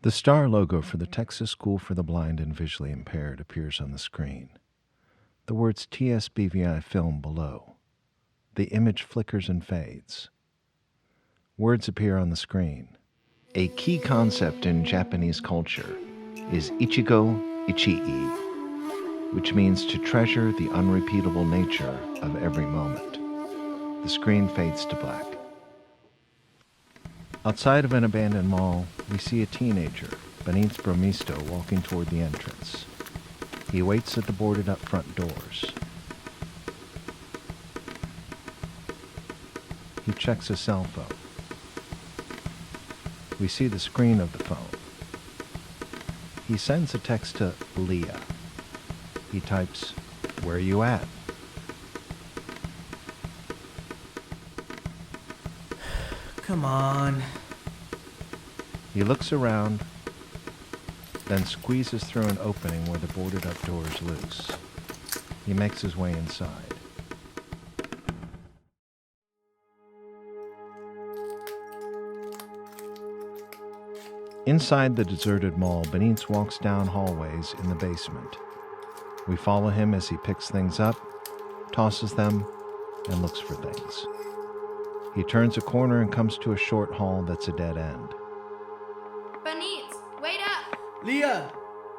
The star logo for the Texas School for the Blind and Visually Impaired appears on the screen. The words TSBVI Film below. The image flickers and fades. Words appear on the screen. A key concept in Japanese culture is Ichigo Ichii, which means to treasure the unrepeatable nature of every moment. The screen fades to black. Outside of an abandoned mall, we see a teenager, Benitez Bromisto, walking toward the entrance. He waits at the boarded-up front doors. He checks his cell phone. We see the screen of the phone. He sends a text to Leah. He types, "Where you at?" Come on. He looks around, then squeezes through an opening where the boarded-up door is loose. He makes his way inside. Inside the deserted mall, Benitez walks down hallways in the basement. We follow him as he picks things up, tosses them, and looks for things. He turns a corner and comes to a short hall that's a dead end. Benitez, wait up! Leah!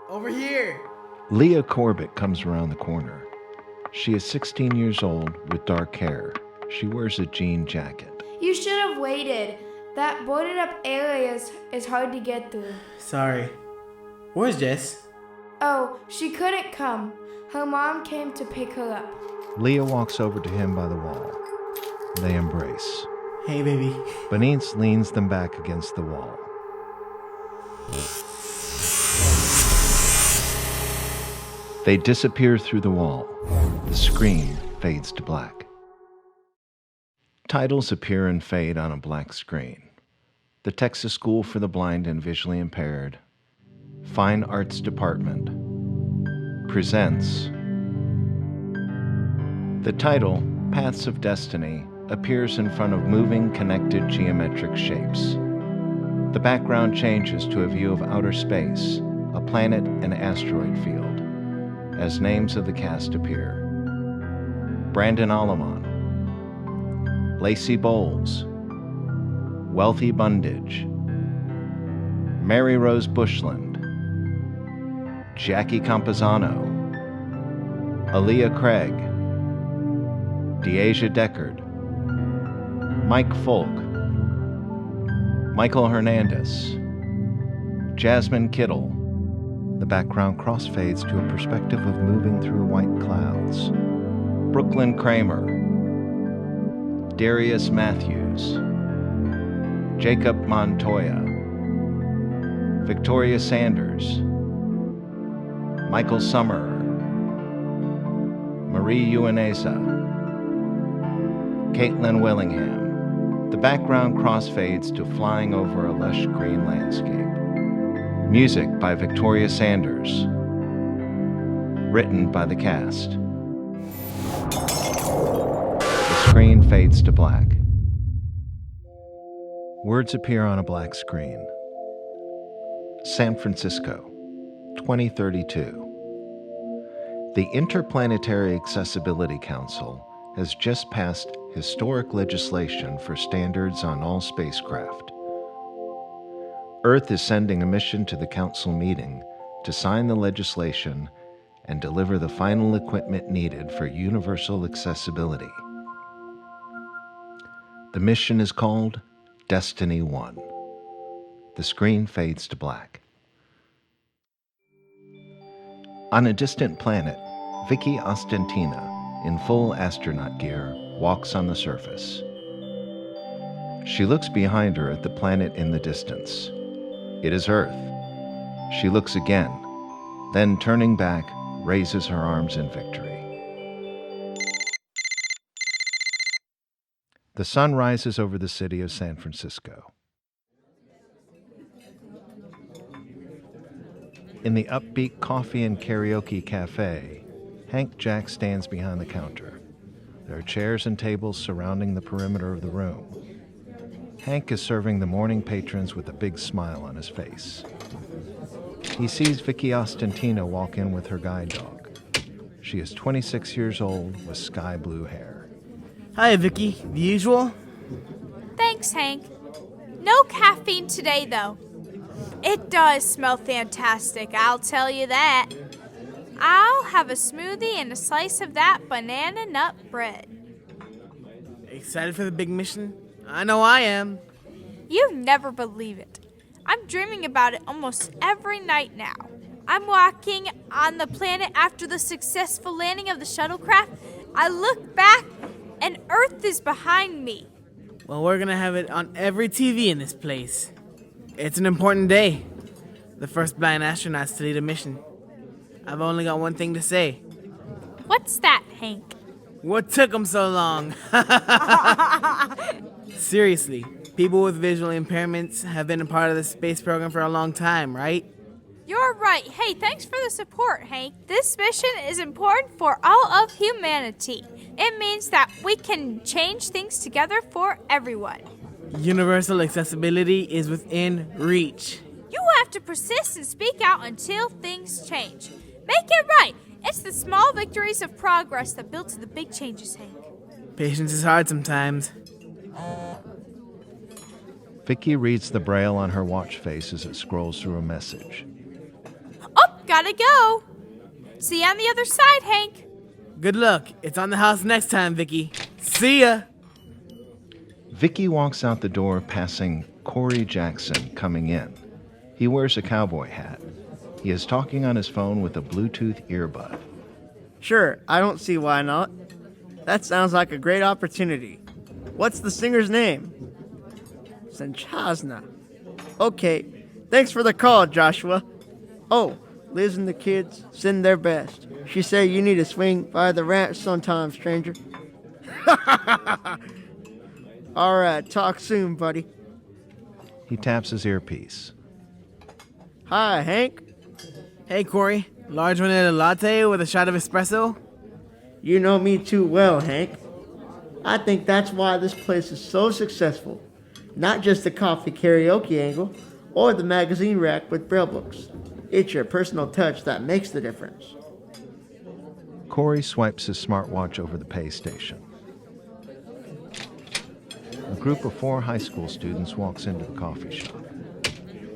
Over here! Leah Corbett comes around the corner. She is 16 years old with dark hair. She wears a jean jacket. You should have waited. That boarded up area is hard to get through. Sorry. Where's Jess? Oh, she couldn't come. Her mom came to pick her up. Leah walks over to him by the wall. They embrace. Hey, baby. Benitez leans them back against the wall. They disappear through the wall. The screen fades to black. Titles appear and fade on a black screen. The Texas School for the Blind and Visually Impaired, Fine Arts Department, presents. The title, Paths of Destiny, appears in front of moving, connected geometric shapes. The background changes to a view of outer space, a planet and asteroid field, as names of the cast appear. Brandon Alamon, Lacey Bowles, Wealthy Bundage, Mary Rose Bushland, Jackie Campazano, Aaliyah Craig, Deasia Deckard, Mike Folk, Michael Hernandez, Jasmine Kittle. The background crossfades to a perspective of moving through white clouds. Brooklyn Kramer, Darius Matthews, Jacob Montoya, Victoria Sanders, Michael Summerer, Marie Uaneza, Caitlin Willingham. The background crossfades to flying over a lush green landscape. Music by Victoria Sanders. Written by the cast. The screen fades to black. Words appear on a black screen. San Francisco, 2032. The Interplanetary Accessibility Council has just passed historic legislation for standards on all spacecraft. Earth is sending a mission to the council meeting to sign the legislation and deliver the final equipment needed for universal accessibility. The mission is called Destiny 1. The screen fades to black. On a distant planet, Vicky Ostentina, in full astronaut gear, walks on the surface. She looks behind her at the planet in the distance. It is Earth. She looks again, then turning back, raises her arms in victory. The sun rises over the city of San Francisco. In the upbeat coffee and karaoke cafe, Hank Jack stands behind the counter. There are chairs and tables surrounding the perimeter of the room. Hank is serving the morning patrons with a big smile on his face. He sees Vicky Ostentina walk in with her guide dog. She is 26 years old with sky blue hair. Hi, Vicky. The usual? Thanks, Hank. No caffeine today, though. It does smell fantastic, I'll tell you that. I'll have a smoothie and a slice of that banana nut bread. Excited for the big mission? I know I am. You never believe it. I'm dreaming about it almost every night now. I'm walking on the planet after the successful landing of the shuttlecraft. I look back and Earth is behind me. Well, we're gonna have it on every TV in this place. It's an important day. The first blind astronauts to lead a mission. I've only got one thing to say. What's that, Hank? What took them so long? Seriously, people with visual impairments have been a part of the space program for a long time, right? You're right. Hey, thanks for the support, Hank. This mission is important for all of humanity. It means that we can change things together for everyone. Universal accessibility is within reach. You have to persist and speak out until things change. Make it right. It's the small victories of progress that build to the big changes, Hank. Patience is hard sometimes. Vicky reads the braille on her watch face as it scrolls through a message. Oh, gotta go. See you on the other side, Hank. Good luck. It's on the house next time, Vicky. See ya! Vicky walks out the door passing Corey Jackson coming in. He wears a cowboy hat. He is talking on his phone with a Bluetooth earbud. Sure, I don't see why not. That sounds like a great opportunity. What's the singer's name? Sanchazna. Okay, thanks for the call, Joshua. Oh, Liz and the kids send their best. She said you need to swing by the ranch sometime, stranger. All right, talk soon, buddy. He taps his earpiece. Hi, Hank. Hey, Corey. Large vanilla latte with a shot of espresso? You know me too well, Hank. I think that's why this place is so successful. Not just the coffee karaoke angle or the magazine rack with braille books. It's your personal touch that makes the difference. Corey swipes his smartwatch over the pay station. A group of 4 high school students walks into the coffee shop.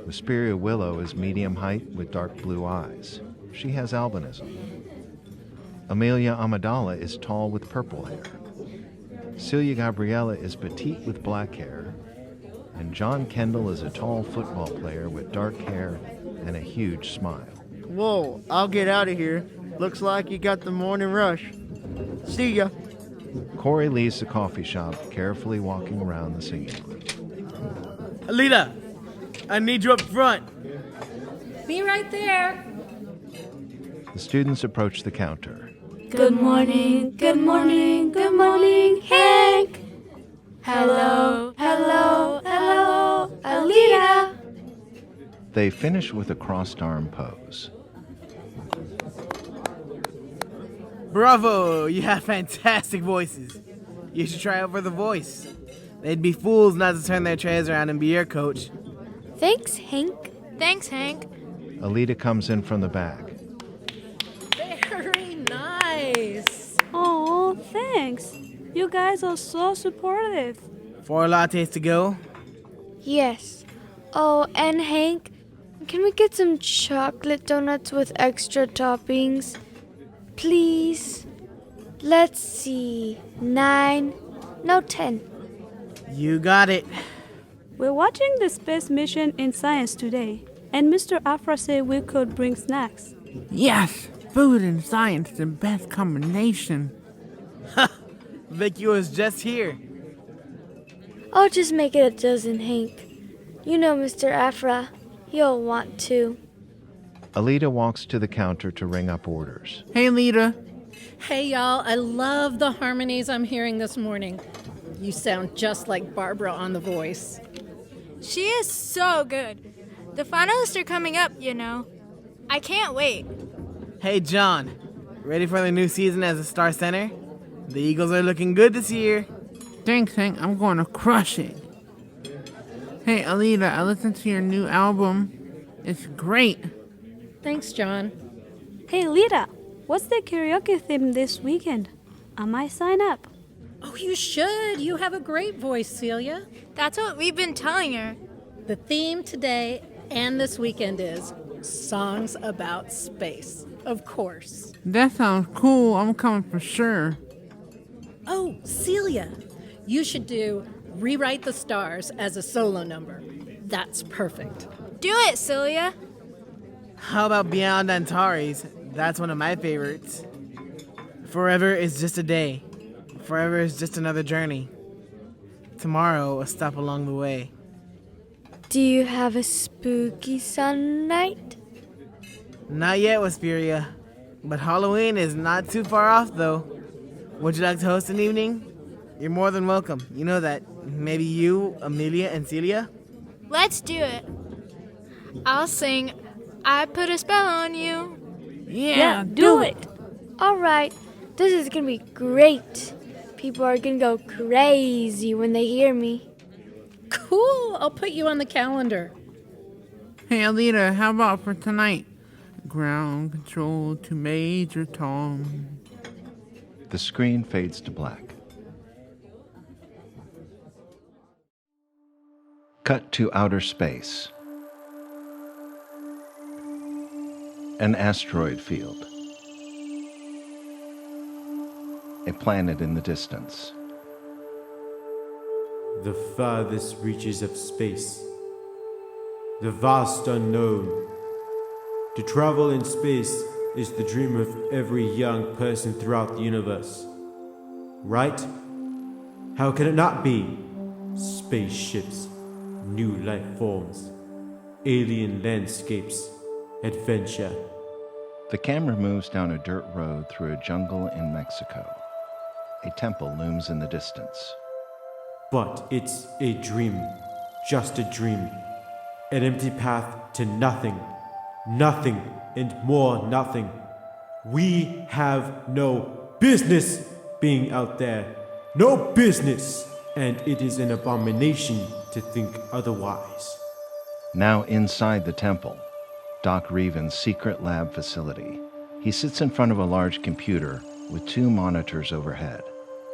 Vesperia Willow is medium height with dark blue eyes. She has albinism. Amelia Amadala is tall with purple hair. Celia Gabriela is petite with black hair. And John Kendall is a tall football player with dark hair and a huge smile. Whoa, I'll get out of here. Looks like you got the morning rush. See ya. Corey leaves the coffee shop, carefully walking around the singing group. Alita, I need you up front. Be right there. The students approach the counter. Good morning, good morning, good morning, Hank. Hello, hello, hello, Alita. They finish with a crossed arm pose. Bravo, you have fantastic voices. You should try out for The Voice. They'd be fools not to turn their trays around and be your coach. Thanks, Hank. Thanks, Hank. Alita comes in from the back. Very nice. Oh, thanks. You guys are so supportive. 4 lattes to go. Yes. Oh, and Hank, can we get some chocolate donuts with extra toppings? Please. Let's see. 9. No, 10. You got it. We're watching the space mission in science today, and Mr. Afra said we could bring snacks. Yes, food and science, the best combination. Vicky was just here. I'll just make it a dozen, Hank. You know Mr. Afra. You'll want to. Alita walks to the counter to ring up orders. Hey, Lita. Hey, y'all. I love the harmonies I'm hearing this morning. You sound just like Barbara on The Voice. She is so good. The finalists are coming up, you know. I can't wait. Hey, John. Ready for the new season as a star center? The Eagles are looking good this year. Thanks, Hank. I'm going to crush it. Hey, Alita, I listened to your new album. It's great. Thanks, John. Hey, Lita, what's the karaoke theme this weekend? I might sign up. Oh, you should. You have a great voice, Celia. That's what we've been telling her. The theme today and this weekend is songs about space, of course. That sounds cool. I'm coming for sure. Oh, Celia, you should do Rewrite the Stars as a solo number. That's perfect. Do it, Celia. How about Beyond Antares? That's one of my favorites. Forever is just a day. Forever is just another journey. Tomorrow, a stop along the way. Do you have a spooky sun night? Not yet, Vesperia. But Halloween is not too far off, though. Would you like to host an evening? You're more than welcome. You know that. Maybe you, Amelia, and Celia? Let's do it. I'll sing I Put a Spell on You. Yeah, do it. All right, this is gonna be great. People are gonna go crazy when they hear me. Cool. I'll put you on the calendar. Hey, Alita, how about for tonight? Ground control to Major Tom. The screen fades to black. Cut to outer space. An asteroid field. A planet in the distance. The farthest reaches of space. The vast unknown. To travel in space is the dream of every young person throughout the universe. Right? How can it not be? Spaceships, new life forms, alien landscapes, adventure. The camera moves down a dirt road through a jungle in Mexico. A temple looms in the distance. But it's a dream, just a dream. An empty path to nothing. Nothing and more nothing. We have no business being out there. No business! And it is an abomination to think otherwise. Now inside the temple, Doc Reeven's secret lab facility. He sits in front of a large computer with 2 monitors overhead.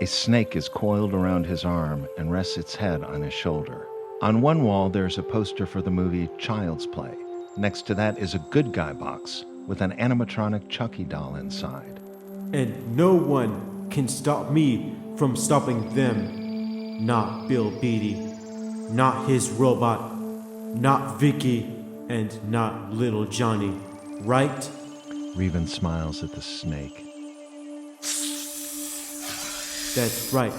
A snake is coiled around his arm and rests its head on his shoulder. On one wall, there's a poster for the movie Child's Play. Next to that is a good guy box with an animatronic Chucky doll inside. And no one can stop me from stopping them. Not Bill Beatty, not his robot, not Vicky, and not little Johnny, right? Reeven smiles at the snake. That's right.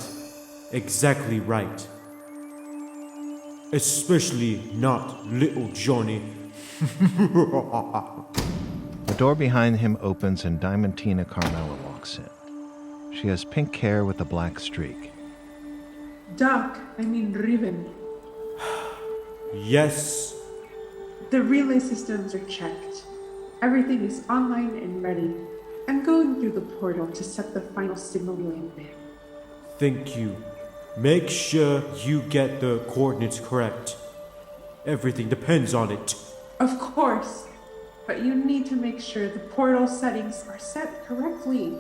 Exactly right. Especially not little Johnny. The door behind him opens and Diamantina Carmela walks in. She has pink hair with a black streak. Doc, Reeven. Yes. The relay systems are checked. Everything is online and ready. I'm going through the portal to set the final signal landing. Thank you. Make sure you get the coordinates correct. Everything depends on it. Of course. But you need to make sure the portal settings are set correctly.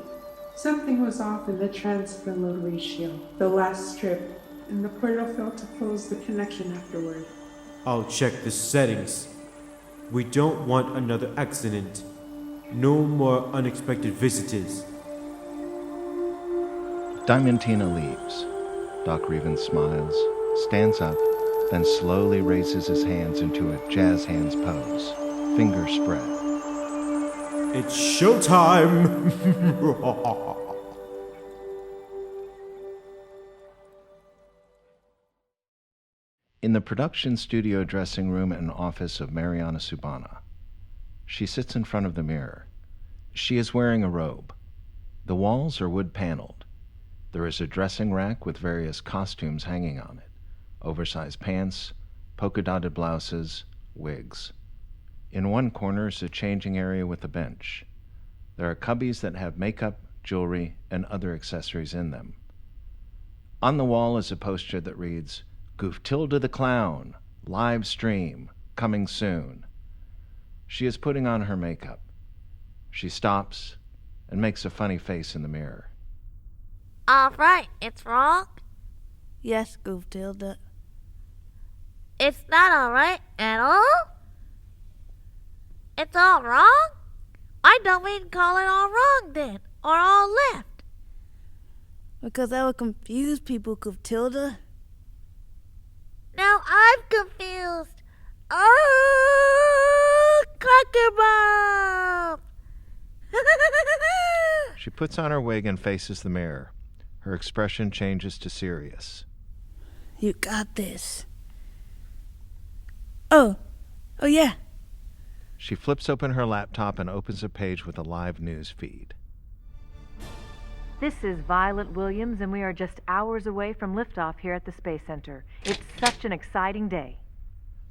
Something was off in the transfer load ratio, the last strip, and the portal failed to close the connection afterward. I'll check the settings. We don't want another accident. No more unexpected visitors. Diamantina leaves. Doc Reeven smiles, stands up, then slowly raises his hands into a jazz hands pose, fingers spread. It's showtime! In the production studio dressing room and office of Mariana Subana, she sits in front of the mirror. She is wearing a robe. The walls are wood-paneled. There is a dressing rack with various costumes hanging on it, oversized pants, polka-dotted blouses, wigs. In one corner is a changing area with a bench. There are cubbies that have makeup, jewelry, and other accessories in them. On the wall is a poster that reads, "Gooftilda the Clown, Live stream, coming soon. She is putting on her makeup. She stops and makes a funny face in the mirror. All right, it's wrong. Yes, Goof Tilda. It's not all right at all. It's all wrong? I don't mean call it all wrong then, or all left. Because that would confuse people, Goof Tilda. Now I'm confused. Oh, Cracker Bomb! She puts on her wig and faces the mirror. Her expression changes to serious. You got this. Oh yeah. She flips open her laptop and opens a page with a live news feed. This is Violet Williams, and we are just hours away from liftoff here at the Space Center. It's such an exciting day.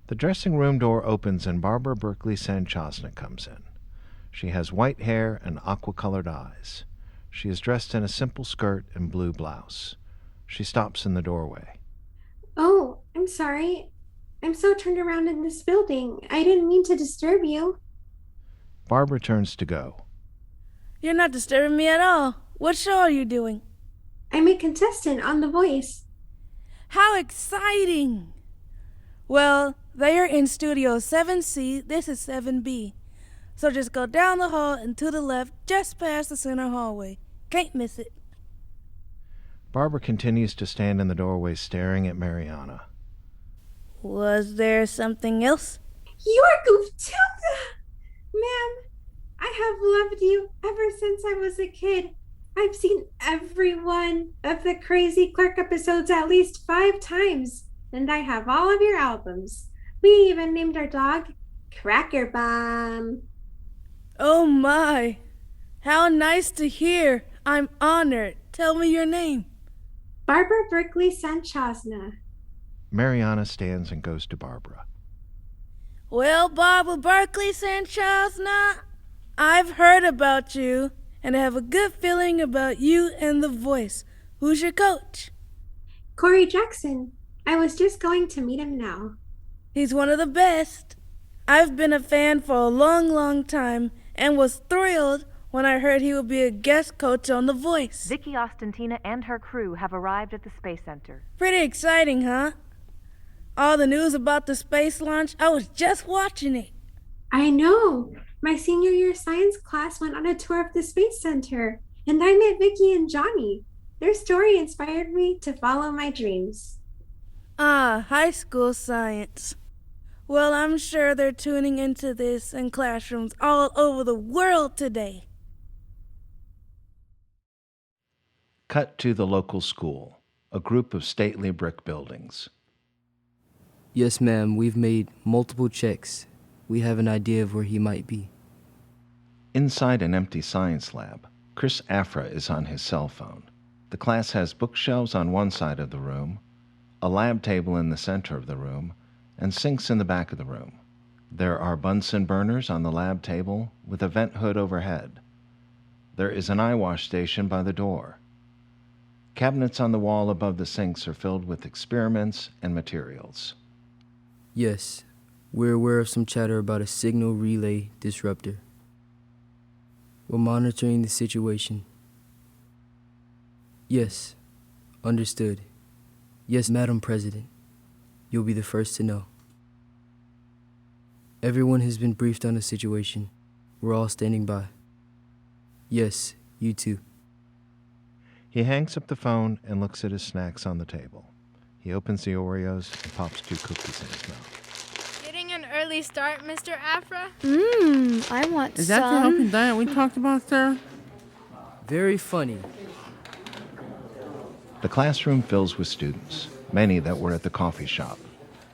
The dressing room door opens and Barbara Berkeley Sanchosna comes in. She has white hair and aqua-colored eyes. She is dressed in a simple skirt and blue blouse. She stops in the doorway. Oh, I'm sorry. I'm so turned around in this building. I didn't mean to disturb you. Barbara turns to go. You're not disturbing me at all. What show are you doing? I'm a contestant on The Voice. How exciting! Well, they are in Studio 7C. This is 7B. So just go down the hall and to the left, just past the center hallway. Can't miss it. Barbara continues to stand in the doorway staring at Mariana. Was there something else? You're Goof Tilda! Ma'am, I have loved you ever since I was a kid. I've seen every one of the Crazy Clerk episodes at least 5 times, and I have all of your albums. We even named our dog Cracker Bomb. Oh my! How nice to hear. I'm honored. Tell me your name. Barbara Berkeley Sanchosna. Mariana stands and goes to Barbara. Well, Barbara Berkeley Sanchosna, I've heard about you, and I have a good feeling about you and The Voice. Who's your coach? Corey Jackson. I was just going to meet him now. He's one of the best. I've been a fan for a long, long time and was thrilled when I heard he would be a guest coach on The Voice. Vicky Ostentina and her crew have arrived at the Space Center. Pretty exciting, huh? All the news about the space launch, I was just watching it. I know. My senior year science class went on a tour of the Space Center, and I met Vicky and Johnny. Their story inspired me to follow my dreams. Ah, high school science. Well, I'm sure they're tuning into this in classrooms all over the world today. Cut to the local school, a group of stately brick buildings. Yes, ma'am, we've made multiple checks. We have an idea of where he might be. Inside an empty science lab, Chris Afra is on his cell phone. The class has bookshelves on one side of the room, a lab table in the center of the room, and sinks in the back of the room. There are Bunsen burners on the lab table with a vent hood overhead. There is an eye wash station by the door. Cabinets on the wall above the sinks are filled with experiments and materials. Yes, we're aware of some chatter about a signal relay disruptor. We're monitoring the situation. Yes, understood. Yes, Madam President. You'll be the first to know. Everyone has been briefed on the situation. We're all standing by. Yes, you too. He hangs up the phone and looks at his snacks on the table. He opens the Oreos and pops 2 cookies in his mouth. Getting an early start, Mr. Afra? I want Is that the healthy diet we talked about, sir? Very funny. The classroom fills with students, many that were at the coffee shop.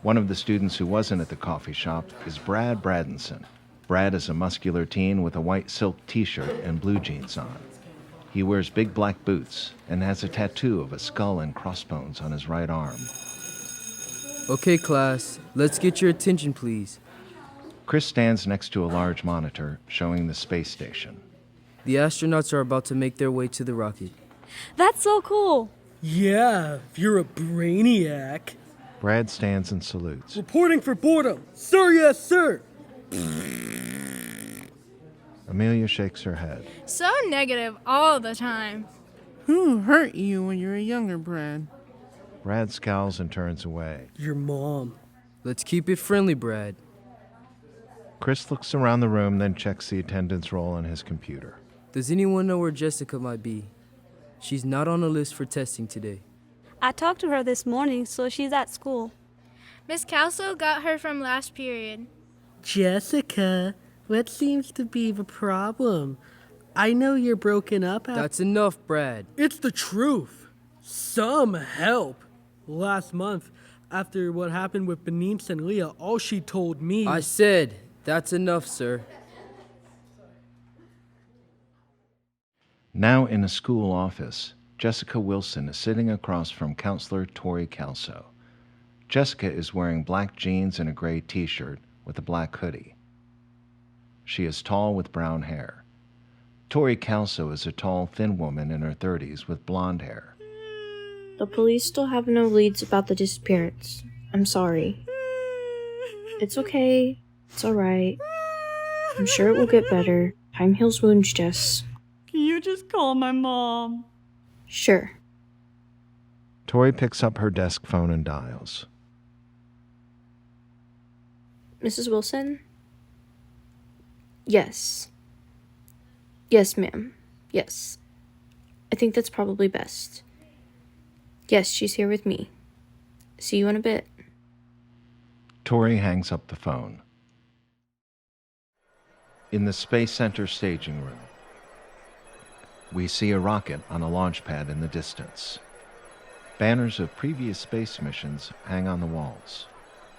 One of the students who wasn't at the coffee shop is Brad Bradenson. Brad is a muscular teen with a white silk t-shirt and blue jeans on. He wears big black boots and has a tattoo of a skull and crossbones on his right arm. Okay, class, let's get your attention, please. Chris stands next to a large monitor showing the space station. The astronauts are about to make their way to the rocket. That's so cool. Yeah, if you're a brainiac. Brad stands and salutes. Reporting for boredom. Sir, yes, sir. Amelia shakes her head. So negative all the time. Who hurt you when you were younger, Brad? Brad scowls and turns away. Your mom. Let's keep it friendly, Brad. Chris looks around the room, then checks the attendance roll on his computer. Does anyone know where Jessica might be? She's not on the list for testing today. I talked to her this morning, so she's at school. Miss Calso got her from last period. Jessica, what seems to be the problem? I know you're broken up. That's enough, Brad. It's the truth. Some help. Last month, after what happened with Benice and Leah, all she told me... I said, that's enough, sir. Now in a school office, Jessica Wilson is sitting across from Counselor Tori Calso. Jessica is wearing black jeans and a gray t-shirt with a black hoodie. She is tall with brown hair. Tori Calso is a tall, thin woman in her 30s with blonde hair. The police still have no leads about the disappearance. I'm sorry. It's okay. It's alright. I'm sure it will get better. Time heals wounds, Jess. Can you just call my mom? Sure. Tori picks up her desk phone and dials. Mrs. Wilson? Yes. Yes, ma'am. Yes. I think that's probably best. Yes, she's here with me. See you in a bit. Tori hangs up the phone. In the Space Center staging room, we see a rocket on a launch pad in the distance. Banners of previous space missions hang on the walls.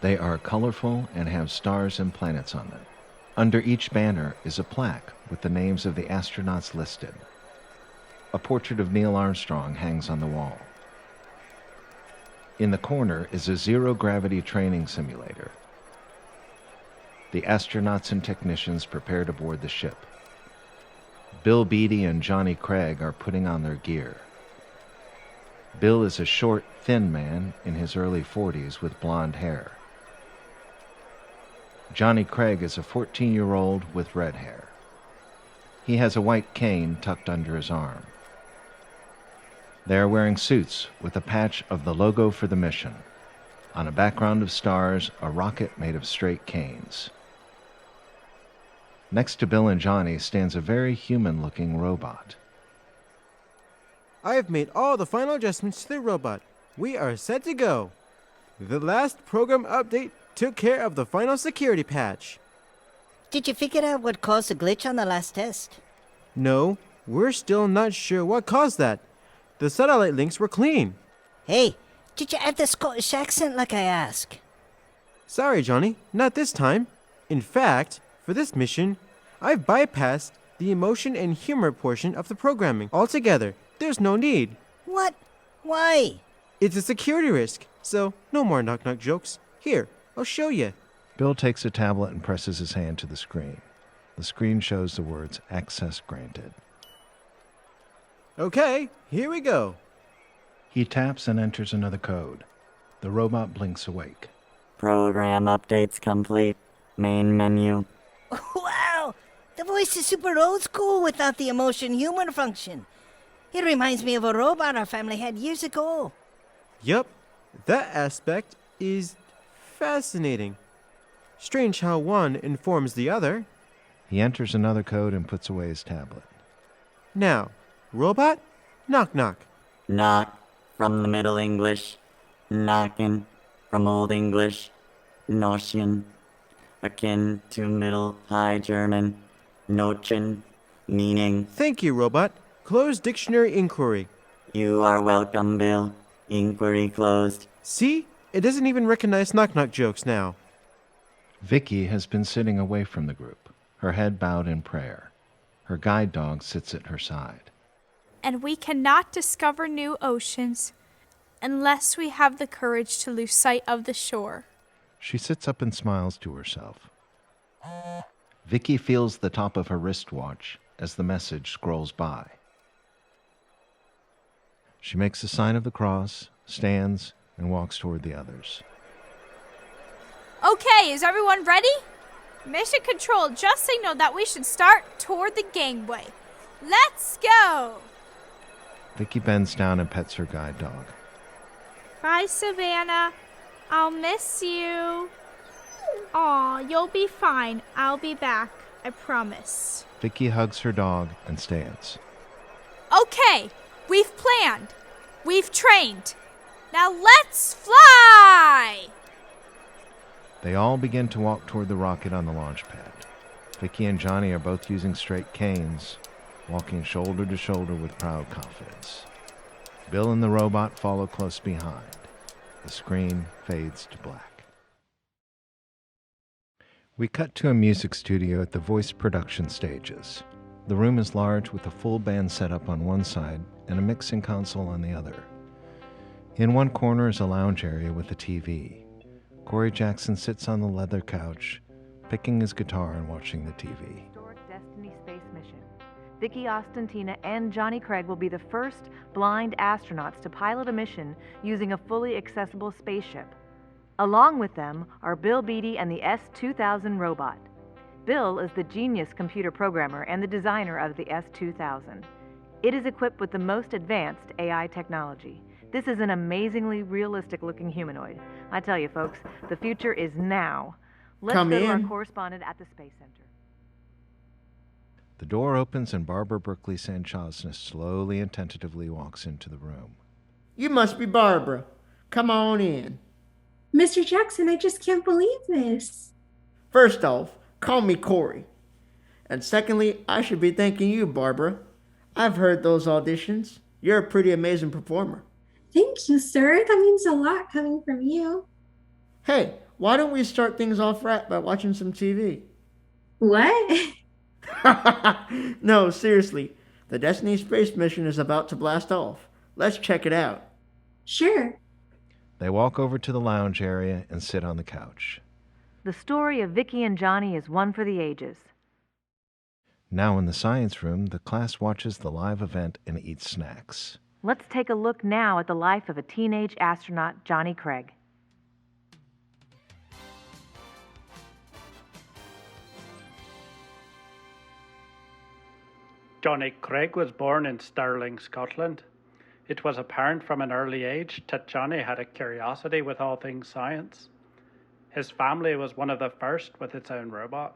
They are colorful and have stars and planets on them. Under each banner is a plaque with the names of the astronauts listed. A portrait of Neil Armstrong hangs on the wall. In the corner is a zero-gravity training simulator. The astronauts and technicians prepare to board the ship. Bill Beatty and Johnny Craig are putting on their gear. Bill is a short, thin man in his early 40s with blonde hair. Johnny Craig is a 14-year-old with red hair. He has a white cane tucked under his arm. They are wearing suits with a patch of the logo for the mission. On a background of stars, a rocket made of straight canes. Next to Bill and Johnny stands a very human-looking robot. I have made all the final adjustments to the robot. We are set to go. The last program update took care of the final security patch. Did you figure out what caused the glitch on the last test? No, we're still not sure what caused that. The satellite links were clean. Hey, did you add the Scottish accent like I asked? Sorry, Johnny, not this time. In fact, for this mission, I've bypassed the emotion and humor portion of the programming altogether. There's no need. What? Why? It's a security risk, so no more knock-knock jokes. Here, I'll show you. Bill takes a tablet and presses his hand to the screen. The screen shows the words, "Access granted." Okay, here we go. He taps and enters another code. The robot blinks awake. Program updates complete. Main menu. Wow! The voice is super old school without the emotion humor function. It reminds me of a robot our family had years ago. Yup, that aspect is fascinating. Strange how one informs the other. He enters another code and puts away his tablet. Now, robot, knock knock. Knock from the Middle English. Knockin' from Old English. Notion. Akin to Middle High German. Notion. Meaning. Thank you, robot. Close dictionary inquiry. You are welcome, Bill. Inquiry closed. See? It doesn't even recognize knock-knock jokes now. Vicky has been sitting away from the group, her head bowed in prayer. Her guide dog sits at her side. And we cannot discover new oceans unless we have the courage to lose sight of the shore. She sits up and smiles to herself. Vicky feels the top of her wristwatch as the message scrolls by. She makes the sign of the cross, stands, and walks toward the others. Okay, is everyone ready? Mission Control just signaled that we should start toward the gangway. Let's go! Vicky bends down and pets her guide dog. Bye, Savannah. I'll miss you. Aw, you'll be fine. I'll be back. I promise. Vicky hugs her dog and stands. Okay, we've planned. We've trained. Now let's fly! They all begin to walk toward the rocket on the launch pad. Vicky and Johnny are both using straight canes, walking shoulder to shoulder with proud confidence. Bill and the robot follow close behind. The screen fades to black. We cut to a music studio at the voice production stages. The room is large with a full band set up on one side and a mixing console on the other. In one corner is a lounge area with a TV. Corey Jackson sits on the leather couch, picking his guitar and watching the TV. Historic Destiny space mission. Vicky Ostentina and Johnny Craig will be the first blind astronauts to pilot a mission using a fully accessible spaceship. Along with them are Bill Beatty and the S-2000 robot. Bill is the genius computer programmer and the designer of the S-2000. It is equipped with the most advanced AI technology. This is an amazingly realistic-looking humanoid. I tell you, folks, the future is now. Let's go to our correspondent at the Space Center. The door opens and Barbara Berkeley Sanchosna slowly and tentatively walks into the room. You must be Barbara. Come on in. Mr. Jackson, I just can't believe this. First off, call me Corey. And secondly, I should be thanking you, Barbara. I've heard those auditions. You're a pretty amazing performer. Thank you, sir. That means a lot coming from you. Hey, why don't we start things off right by watching some TV? What? No, seriously. The Destiny space mission is about to blast off. Let's check it out. Sure. They walk over to the lounge area and sit on the couch. The story of Vicky and Johnny is one for the ages. Now in the science room, the class watches the live event and eats snacks. Let's take a look now at the life of a teenage astronaut, Johnny Craig. Johnny Craig was born in Stirling, Scotland. It was apparent from an early age that Johnny had a curiosity with all things science. His family was one of the first with its own robot.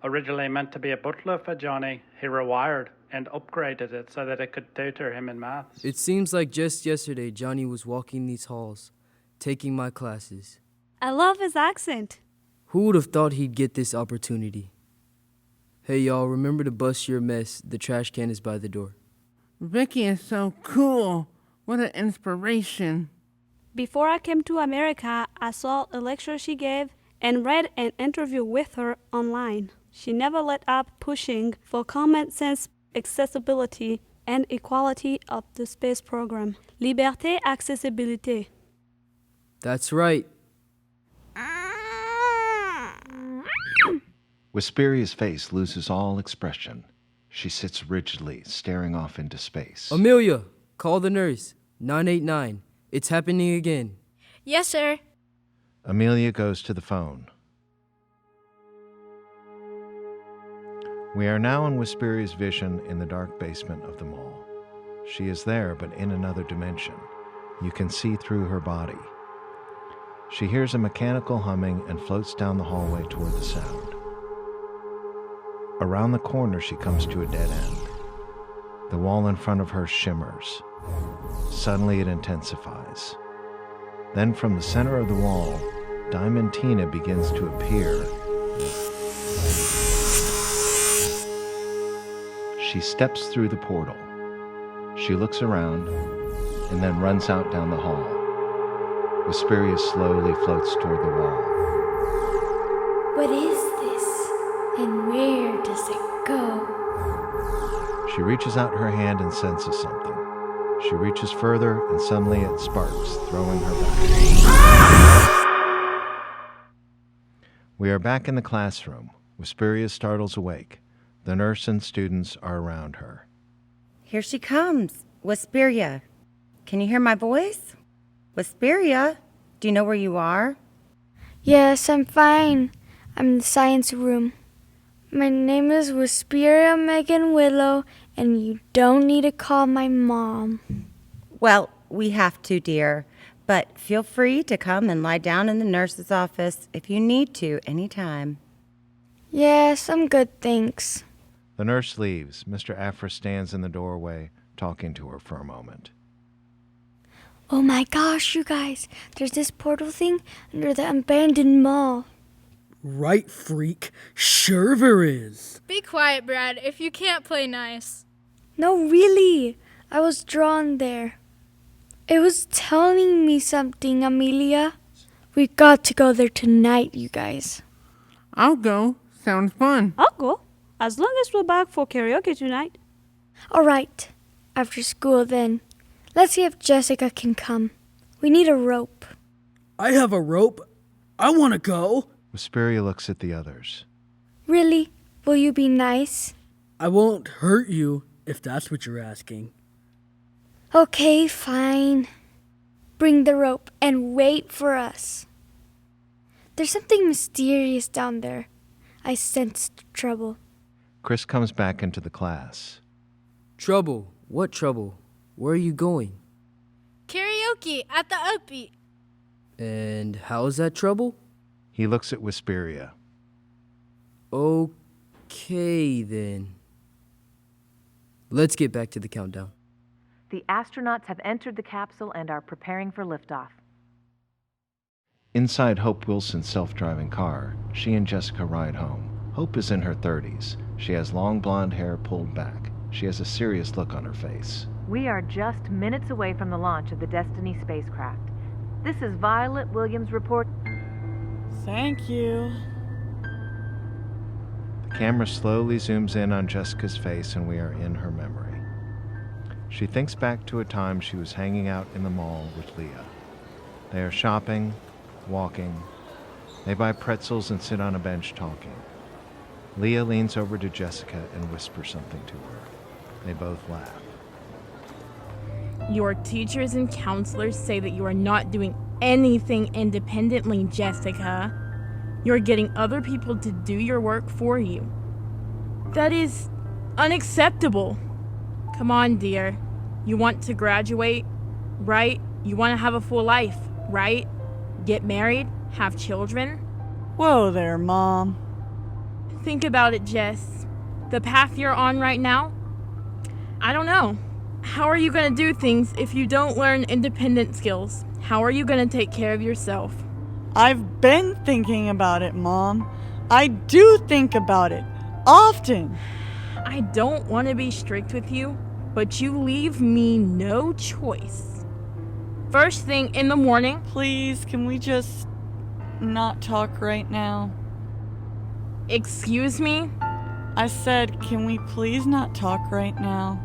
Originally meant to be a butler for Johnny, he rewired and upgraded it so that it could tutor him in maths. It seems like just yesterday Johnny was walking these halls, taking my classes. I love his accent. Who would have thought he'd get this opportunity? Hey y'all, remember to bust your mess. The trash can is by the door. Vicky is so cool. What an inspiration. Before I came to America, I saw a lecture she gave and read an interview with her online. She never let up pushing for common sense, accessibility, and equality of the space program. Liberté, accessibilité. That's right. Wisperia's face loses all expression. She sits rigidly, staring off into space. Amelia, call the nurse. 989. It's happening again. Yes, sir. Amelia goes to the phone. We are now in Wisperia's vision in the dark basement of the mall. She is there, but in another dimension. You can see through her body. She hears a mechanical humming and floats down the hallway toward the sound. Around the corner, she comes to a dead end. The wall in front of her shimmers. Suddenly, it intensifies. Then, from the center of the wall, Diamond Tina begins to appear. She steps through the portal. She looks around and then runs out down the hall. Wisperia slowly floats toward the wall. What is this? And where does it go? She reaches out her hand and senses something. She reaches further and suddenly it sparks, throwing her back. We are back in the classroom. Wisperia startles awake. The nurse and students are around her. Here she comes, Wisperia. Can you hear my voice? Wisperia, do you know where you are? Yes, I'm fine. I'm in the science room. My name is Wisperia Megan Willow, and you don't need to call my mom. Well, we have to, dear. But feel free to come and lie down in the nurse's office if you need to anytime. Yes, I'm good, thanks. The nurse leaves. Mr. Afra stands in the doorway, talking to her for a moment. Oh my gosh, you guys. There's this portal thing under the abandoned mall. Right, freak. Sure there is. Be quiet, Brad, if you can't play nice. No, really. I was drawn there. It was telling me something, Amelia. We got to go there tonight, you guys. I'll go. Sounds fun. I'll go, as long as we're back for karaoke tonight. All right. After school, then. Let's see if Jessica can come. We need a rope. I have a rope. I want to go. Wisperia looks at the others. Really? Will you be nice? I won't hurt you, if that's what you're asking. Okay, fine. Bring the rope and wait for us. There's something mysterious down there. I sensed trouble. Chris comes back into the class. Trouble? What trouble? Where are you going? Karaoke at the Upbeat. And how's that trouble? He looks at Wisperia. Okay, then. Let's get back to the countdown. The astronauts have entered the capsule and are preparing for liftoff. Inside Hope Wilson's self-driving car, she and Jessica ride home. Hope is in her 30s. She has long blonde hair pulled back. She has a serious look on her face. We are just minutes away from the launch of the Destiny spacecraft. This is Violet Williams' report. Thank you. The camera slowly zooms in on Jessica's face and we are in her memory. She thinks back to a time she was hanging out in the mall with Leah. They are shopping, walking. They buy pretzels and sit on a bench talking. Leah leans over to Jessica and whispers something to her. They both laugh. Your teachers and counselors say that you are not doing anything independently, Jessica. You're getting other people to do your work for you. That is unacceptable. Come on, dear. You want to graduate, right? You want to have a full life, right? Get married, have children. Whoa there, Mom. Think about it, Jess. The path you're on right now, I don't know. How are you going to do things if you don't learn independent skills? How are you going to take care of yourself? I've been thinking about it, Mom. I do think about it. Often. I don't want to be strict with you, but you leave me no choice. First thing in the morning. Please, can we just not talk right now? Excuse me? I said, can we please not talk right now?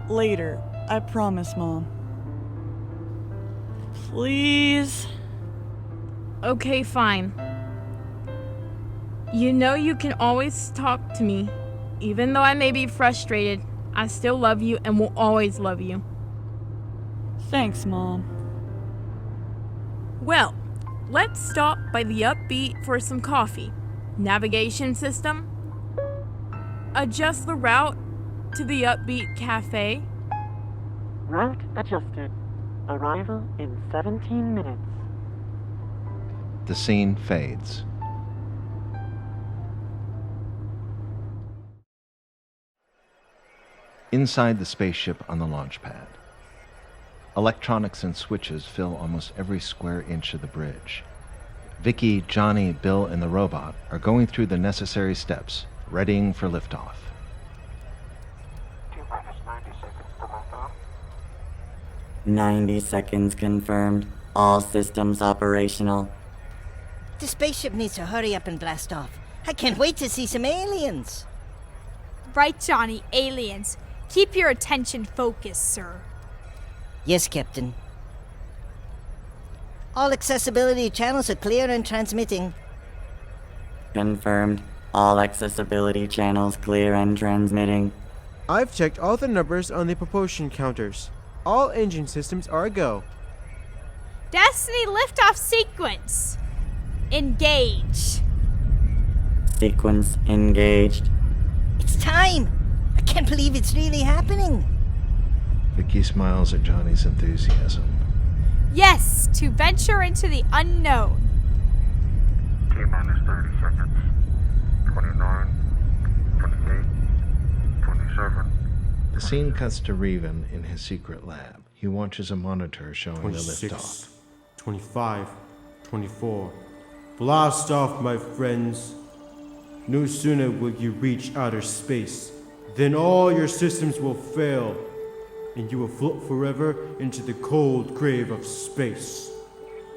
Later, I promise, Mom. Please? Okay, fine. You know you can always talk to me. Even though I may be frustrated, I still love you and will always love you. Thanks, Mom. Well, let's stop by the Upbeat for some coffee. Navigation system. Adjust the route to the Upbeat Cafe. Route adjusted. Arrival in 17 minutes. The scene fades. Inside the spaceship on the launch pad. Electronics and switches fill almost every square inch of the bridge. Vicky, Johnny, Bill, and the robot are going through the necessary steps, readying for liftoff. 90 seconds confirmed. All systems operational. The spaceship needs to hurry up and blast off. I can't wait to see some aliens. Right, Johnny, aliens. Keep your attention focused, sir. Yes, Captain. All accessibility channels are clear and transmitting. Confirmed. All accessibility channels clear and transmitting. I've checked all the numbers on the propulsion counters. All engine systems are a go. Destiny liftoff sequence. engage. Sequence engaged. It's time! I can't believe it's really happening. Vicky smiles at Johnny's enthusiasm. Yes, to venture into the unknown. T-minus 30 seconds. 29, 28, 27. The scene cuts to Reven in his secret lab. He watches a monitor showing 26, the liftoff. 25, 24. Blast off, my friends. No sooner will you reach outer space than all your systems will fail, and you will float forever into the cold grave of space.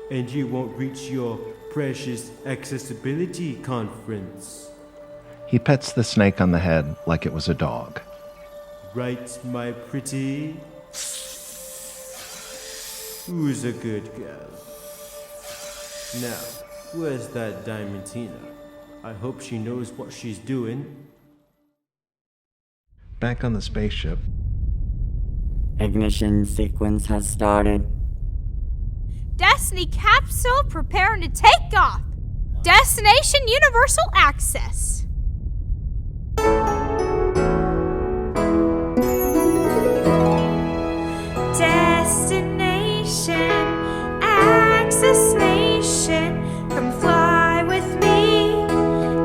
And you won't reach your precious accessibility conference. He pets the snake on the head like it was a dog. Right, my pretty? Who's a good girl? Now, where's that Diamantina? I hope she knows what she's doing. Back on the spaceship, Ignition sequence has started. Destiny capsule preparing to take off. Destination universal access. Destination access nation. Come fly with me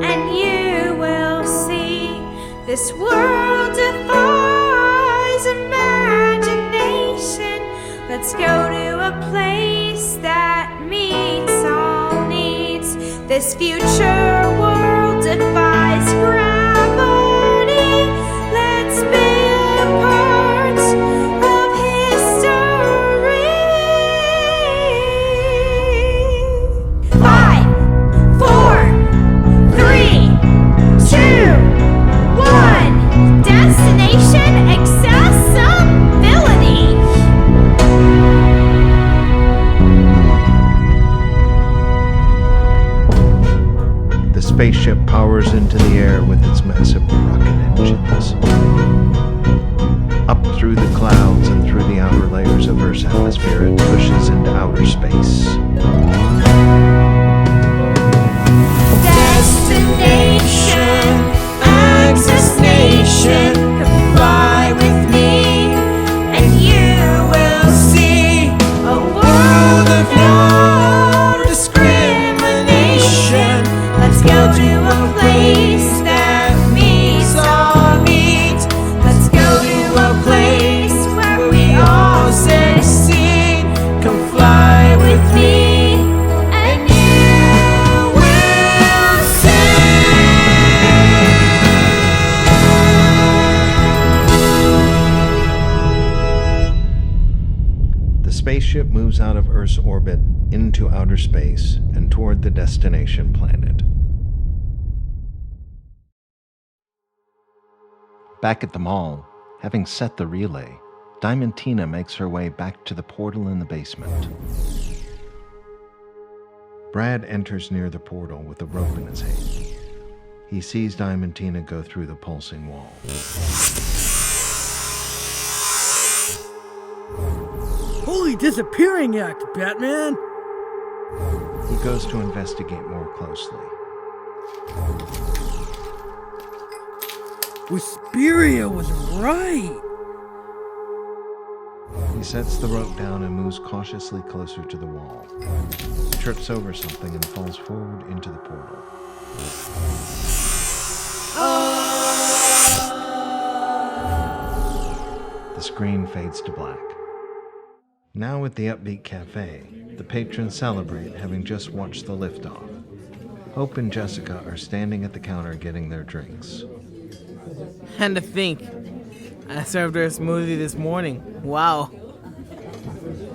and you will see this world defies imagination. Let's go to a place that meets all needs. This future world defies gravity. Let's be a part of history. 5, 4, 3, 2, 1. Destination accessibility. the spaceship powers into the air with its massive rocket engines. Up through the clouds and through the outer layers of Earth's atmosphere, it pushes into outer space. Destination, access nation, come fly with me, and you will see a world of no discrimination. Let's go to a place that meets all needs. Let's go to a place where we all succeed. Come fly with me, and you will The spaceship moves out of Earth's orbit into outer space and toward the destination planet. Back at the mall, having set the relay, Diamantina makes her way back to the portal in the basement. Brad enters near the portal with a rope in his hand. He sees Diamantina go through the pulsing wall. Holy disappearing act, Batman! He goes to investigate more closely. Wisperia was right! He sets the rope down and moves cautiously closer to the wall. He trips over something and falls forward into the portal. The screen fades to black. Now at the Upbeat Cafe, the patrons celebrate having just watched the liftoff. Hope and Jessica are standing at the counter getting their drinks. And to think, I served her a smoothie this morning. Wow.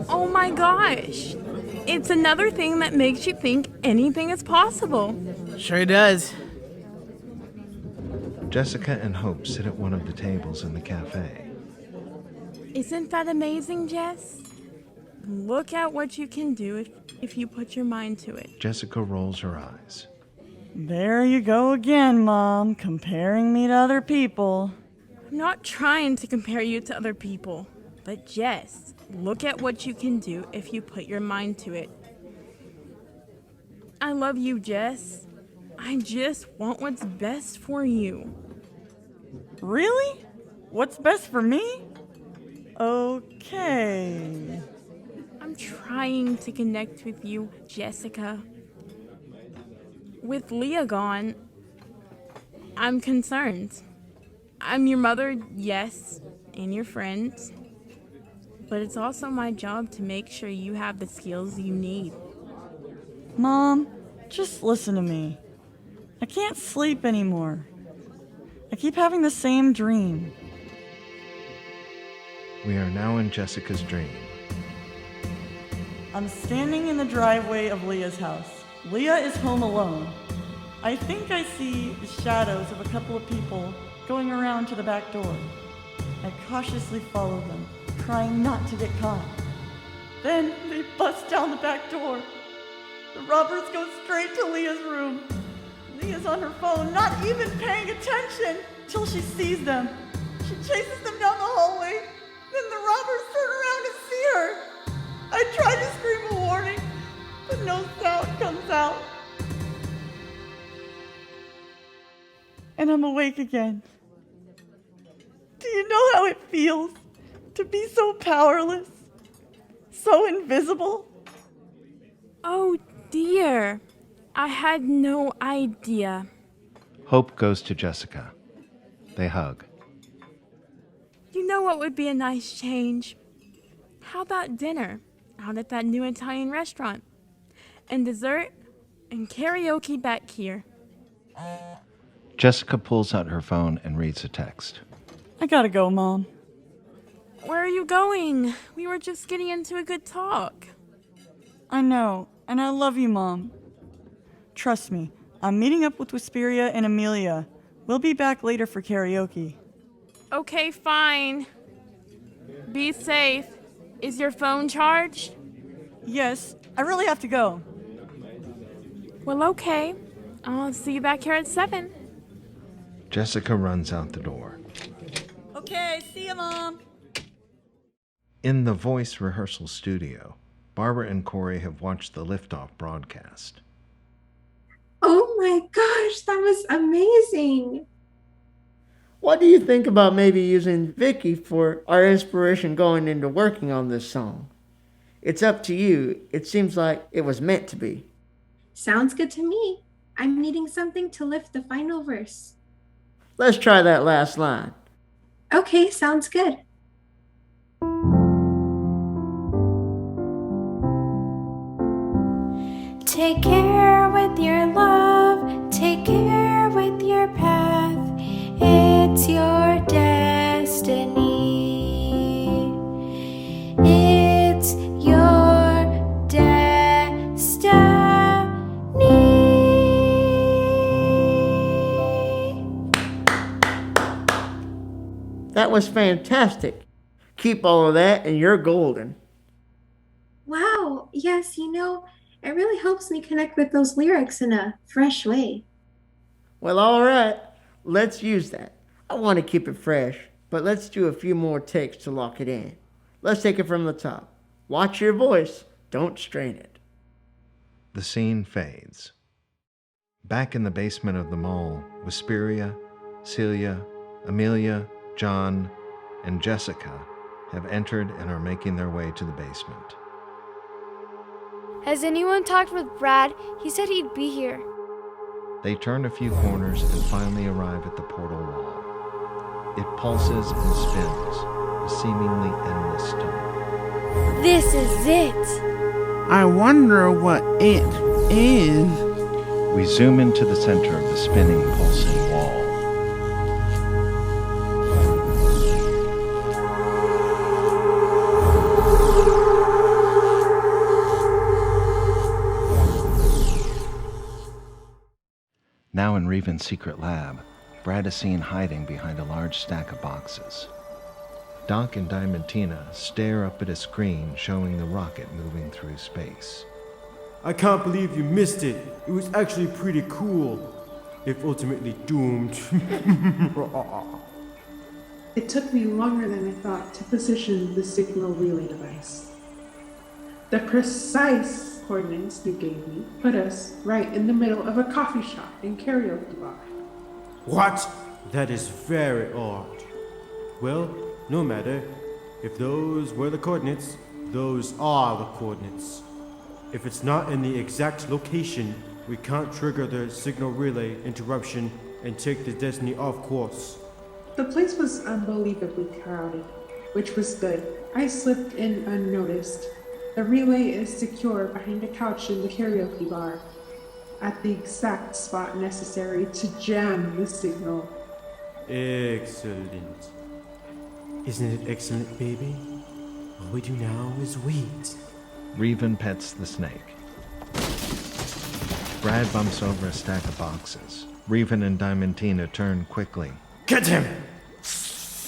Oh my gosh. It's another thing that makes you think anything is possible. Sure does. Jessica and Hope sit at one of the tables in the cafe. Isn't that amazing, Jess? Look at what you can do if you put your mind to it. Jessica rolls her eyes. There you go again, Mom, comparing me to other people. I'm not trying to compare you to other people, but Jess, look at what you can do if you put your mind to it. I love you, Jess. I just want what's best for you. Really? What's best for me? Okay. I'm trying to connect with you, Jessica. With Leah gone, I'm concerned. I'm your mother, yes, and your friend. But it's also my job to make sure you have the skills you need. Mom, just listen to me. I can't sleep anymore. I keep having the same dream. We are now in Jessica's dream. I'm standing in the driveway of Leah's house. Leah is home alone. I think I see the shadows of a couple of people going around to the back door. I cautiously follow them, trying not to get caught. Then they bust down the back door. The robbers go straight to Leah's room. Leah's on her phone, not even paying attention, till she sees them. She chases them down the hallway. Then the robbers turn around and see her. I try to scream a warning, but no sound comes out. And I'm awake again. Do you know how it feels to be so powerless, so invisible? Oh dear, I had no idea. Hope goes to Jessica. They hug. You know what would be a nice change? How about dinner out at that new Italian restaurant? And dessert and karaoke back here. Jessica pulls out her phone and reads a text. I gotta go, Mom. Where are you going? We were just getting into a good talk. I know, and I love you, Mom. Trust me, I'm meeting up with Wisperia and Amelia. We'll be back later for karaoke. Okay, fine. Be safe. Is your phone charged? Yes, I really have to go. Well, okay. I'll see you back here at 7. Jessica runs out the door. Okay, see you, Mom. In the voice rehearsal studio, Barbara and Corey have watched the liftoff broadcast. Oh my gosh, that was amazing. What do you think about maybe using Vicky for our inspiration going into working on this song? It's up to you. It seems like it was meant to be. Sounds good to me. I'm needing something to lift the final verse. Let's try that last line. Okay, sounds good. Take care with your love, take care with your path. It's your destiny. It's your destiny. That was fantastic. Keep all of that and you're golden. Wow, yes, it really helps me connect with those lyrics in a fresh way. Well, all right. Let's use that. I want to keep it fresh, but let's do a few more takes to lock it in. Let's take it from the top. Watch your voice. Don't strain it. The scene fades. Back in the basement of the mall, Wisperia, Celia, Amelia, John, and Jessica have entered and are making their way to the basement. Has anyone talked with Brad? He said he'd be here. They turn a few corners and finally arrive at the portal wall. It pulses and spins, a seemingly endless tunnel. This is it. I wonder what it is. We zoom into the center of the spinning, pulsing wall. Now in Reven's secret lab, Brad is seen hiding behind a large stack of boxes. Doc and Diamantina stare up at a screen showing the rocket moving through space. I can't believe you missed it. It was actually pretty cool, if ultimately doomed. It took me longer than I thought to position the signal relay device. The precise coordinates you gave me put us right in the middle of a coffee shop and karaoke bar. What? That is very odd. Well, no matter. If those were the coordinates, those are the coordinates. If it's not in the exact location, we can't trigger the signal relay interruption and take the Destiny off course. The place was unbelievably crowded, which was good. I slipped in unnoticed. The relay is secure behind a couch in the karaoke bar, at the exact spot necessary to jam the signal. Excellent. Isn't it excellent, baby? All we do now is wait. Revan pets the snake. Brad bumps over a stack of boxes. Revan and Diamantina turn quickly. Get him!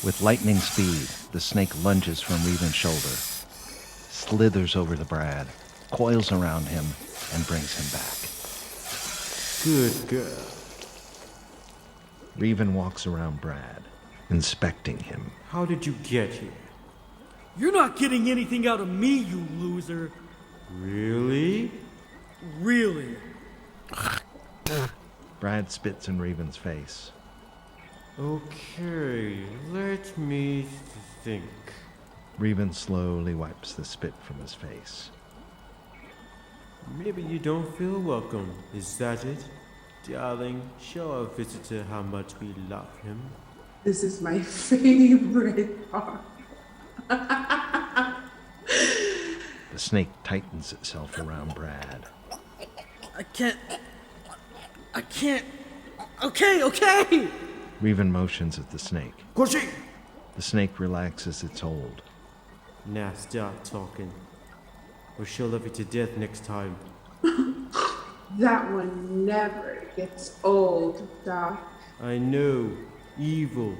With lightning speed, the snake lunges from Revan's shoulder, slithers over to Brad, coils around him, and brings him back. Good girl. Revan walks around Brad, inspecting him. How did you get here? You're not getting anything out of me, you loser. Really? Really? Brad spits in Revan's face. Okay, let me think. Revan slowly wipes the spit from his face. Maybe you don't feel welcome, is that it? Darling, show our visitor how much we love him. This is my favorite part. The snake tightens itself around Brad. I can't. Okay! Revan motions at the snake. Koshi! The snake relaxes its hold. Now start talking, or she'll love you to death next time. That one never gets old, Doc. I know. Evil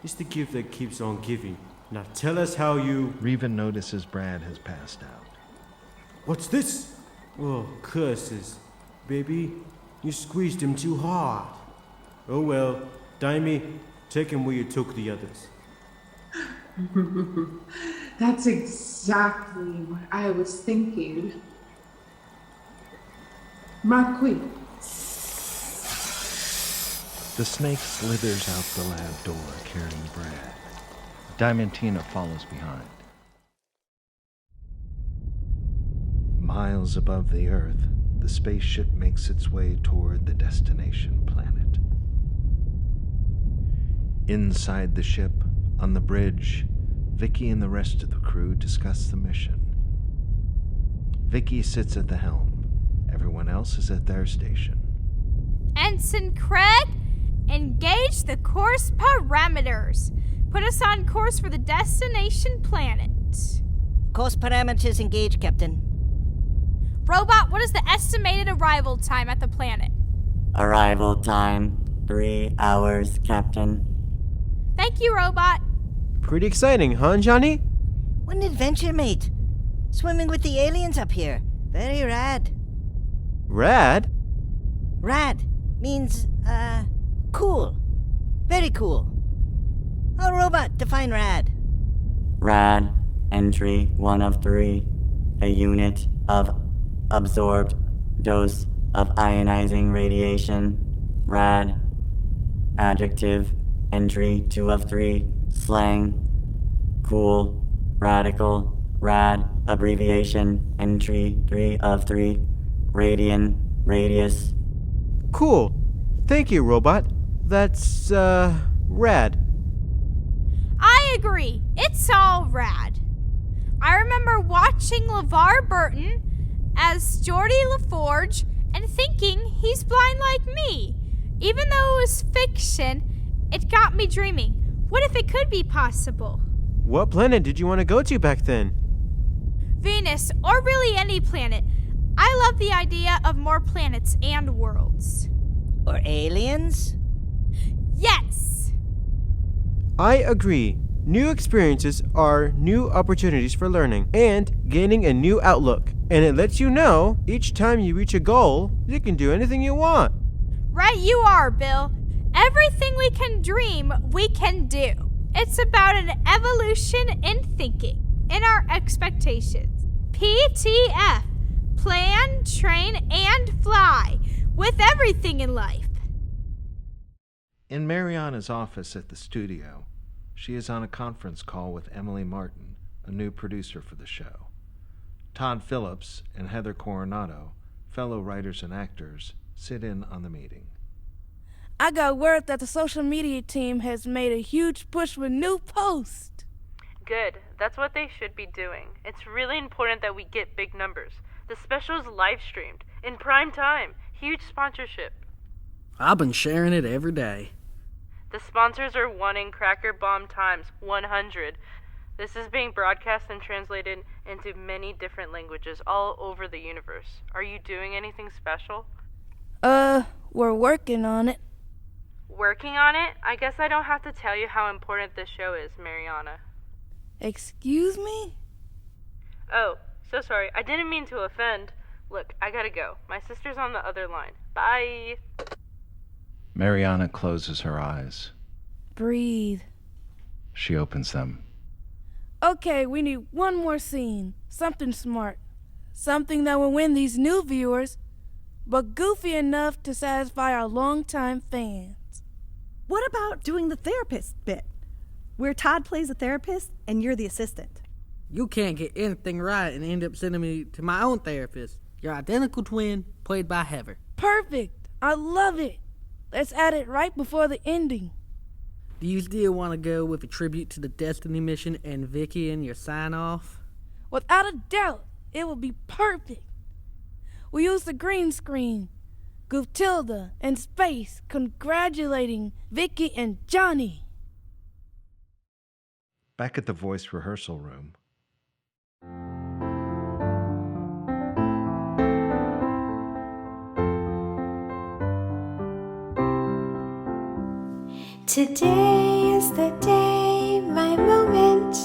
is the gift that keeps on giving. Now tell us how you... Revan notices Brad has passed out. What's this? Oh, curses. Baby, you squeezed him too hard. Oh well, Daimi, take him where you took the others. That's exactly what I was thinking. Marquis. The snake slithers out the lab door carrying Brad. Diamantina follows behind. Miles above the Earth, the spaceship makes its way toward the destination planet. Inside the ship, on the bridge, Vicky and the rest of the crew discuss the mission. Vicky sits at the helm. Everyone else is at their station. Ensign Craig, engage the course parameters. Put us on course for the destination planet. Course parameters engaged, Captain. Robot, what is the estimated arrival time at the planet? Arrival time, 3 hours, Captain. Thank you, Robot. Pretty exciting, huh, Johnny? What an adventure, mate. Swimming with the aliens up here. Very rad. Rad? Rad means, cool. Very cool. Oh, Robot, define rad. Rad, entry 1 of 3. A unit of absorbed dose of ionizing radiation. Rad. Adjective, entry 2 of 3. Slang. Cool. Radical. Rad. Abbreviation, entry 3 of 3. Radian. Radius. Cool. Thank you, Robot. That's, rad. I agree. It's all rad. I remember watching LeVar Burton as Geordie LaForge and thinking he's blind like me. Even though it was fiction, it got me dreaming. What if it could be possible? What planet did you want to go to back then? Venus, or really any planet. I love the idea of more planets and worlds. Or aliens? Yes! I agree. New experiences are new opportunities for learning and gaining a new outlook. And it lets you know each time you reach a goal, you can do anything you want. Right you are, Bill. Everything we can dream, we can do. It's about an evolution in thinking, in our expectations. PTF. plan, train, and fly with everything in life. In Mariana's office at the studio, she is on a conference call with Emily Martin, a new producer for the show. Todd Phillips and Heather Coronado, fellow writers and actors, sit in on the meeting. I got word that the social media team has made a huge push with new posts. Good. That's what they should be doing. It's really important that we get big numbers. The special is live streamed in prime time. Huge sponsorship. I've been sharing it every day. The sponsors are wanting Cracker Bomb times 100. This is being broadcast and translated into many different languages all over the universe. Are you doing anything special? We're working on it. Working on it? I guess I don't have to tell you how important this show is, Mariana. Excuse me? Oh, so sorry. I didn't mean to offend. Look, I gotta go. My sister's on the other line. Bye. Mariana closes her eyes. Breathe. She opens them. Okay, we need one more scene. Something smart. Something that will win these new viewers, but goofy enough to satisfy our longtime fans. What about doing the therapist bit, where Todd plays a therapist and you're the assistant? You can't get anything right and end up sending me to my own therapist. Your identical twin, played by Heather. Perfect. I love it. Let's add it right before the ending. Do you still want to go with a tribute to the Destiny mission and Vicky in your sign-off? Without a doubt, it will be perfect. We use the green screen, Gootilda and Space congratulating Vicky and Johnny. Back at the voice rehearsal room. Today is the day, my moment,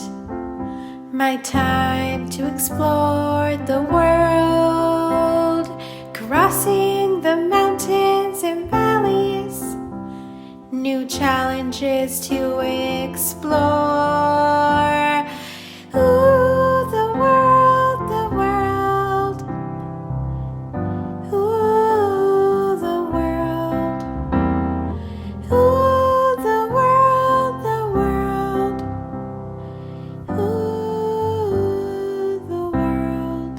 my time to explore the world, crossing the mountains and valleys, new challenges to explore. Ooh, the world, the world. Ooh, the world. Ooh, the world, the world. Ooh, the world.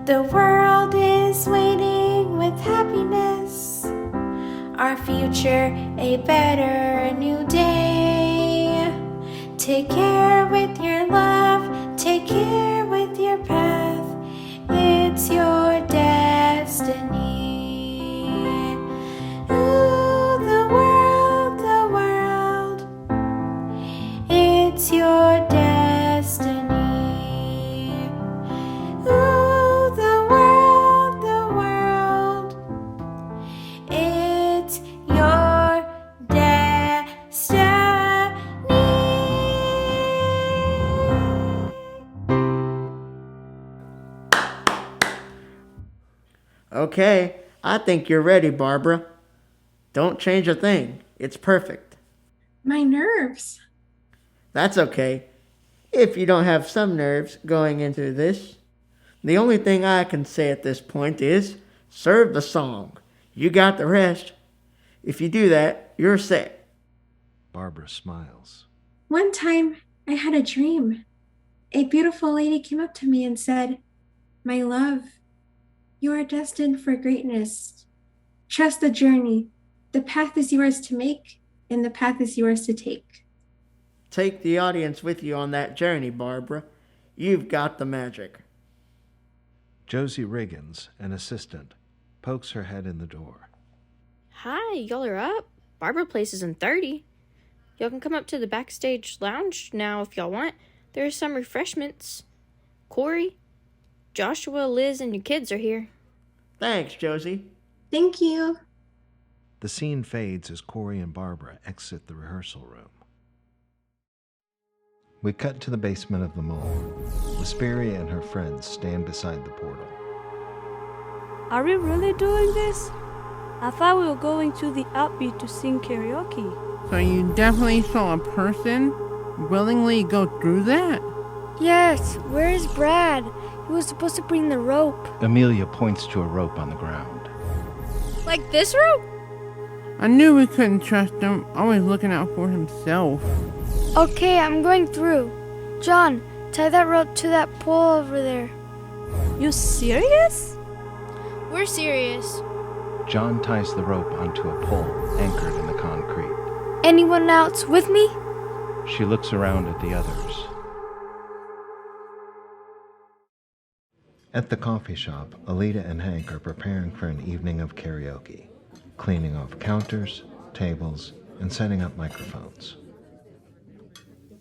The world is waiting with happiness. Our future, a better new day. Take care with your love, take care with your path. It's your destiny. Ooh, the world, the world. It's your destiny. Ooh, the world, the world. It's your destiny. Okay, I think you're ready, Barbara. Don't change a thing. It's perfect. My nerves. That's okay. If you don't have some nerves going into this, the only thing I can say at this point is serve the song. You got the rest. If you do that, you're set. Barbara smiles. One time, I had a dream. A beautiful lady came up to me and said, "My love, you are destined for greatness. Trust the journey. The path is yours to make, and the path is yours to take." Take the audience with you on that journey, Barbara. You've got the magic. Josie Riggins, an assistant, pokes her head in the door. Hi, y'all are up. Barbara Place is in 30. Y'all can come up to the Backstage lounge now if y'all want. There are some refreshments. Corey, Joshua, Liz, and your kids are here. Thanks, Josie. Thank you. The scene fades as Corey and Barbara exit the rehearsal room. We cut to the basement of the mall. Vesperia and her friends stand beside the portal. Are we really doing this? I thought we were going to the upbeat to sing karaoke. So you definitely saw a person willingly go through that? Yes, where is Brad? He was supposed to bring the rope. Amelia points to a rope on the ground. Like this rope? I knew we couldn't trust him, always looking out for himself. Okay, I'm going through. John, tie that rope to that pole over there. You serious? We're serious. John ties the rope onto a pole anchored in the concrete. Anyone else with me? She looks around at the others. At the coffee shop, Alita and Hank are preparing for an evening of karaoke, cleaning off counters, tables, and setting up microphones.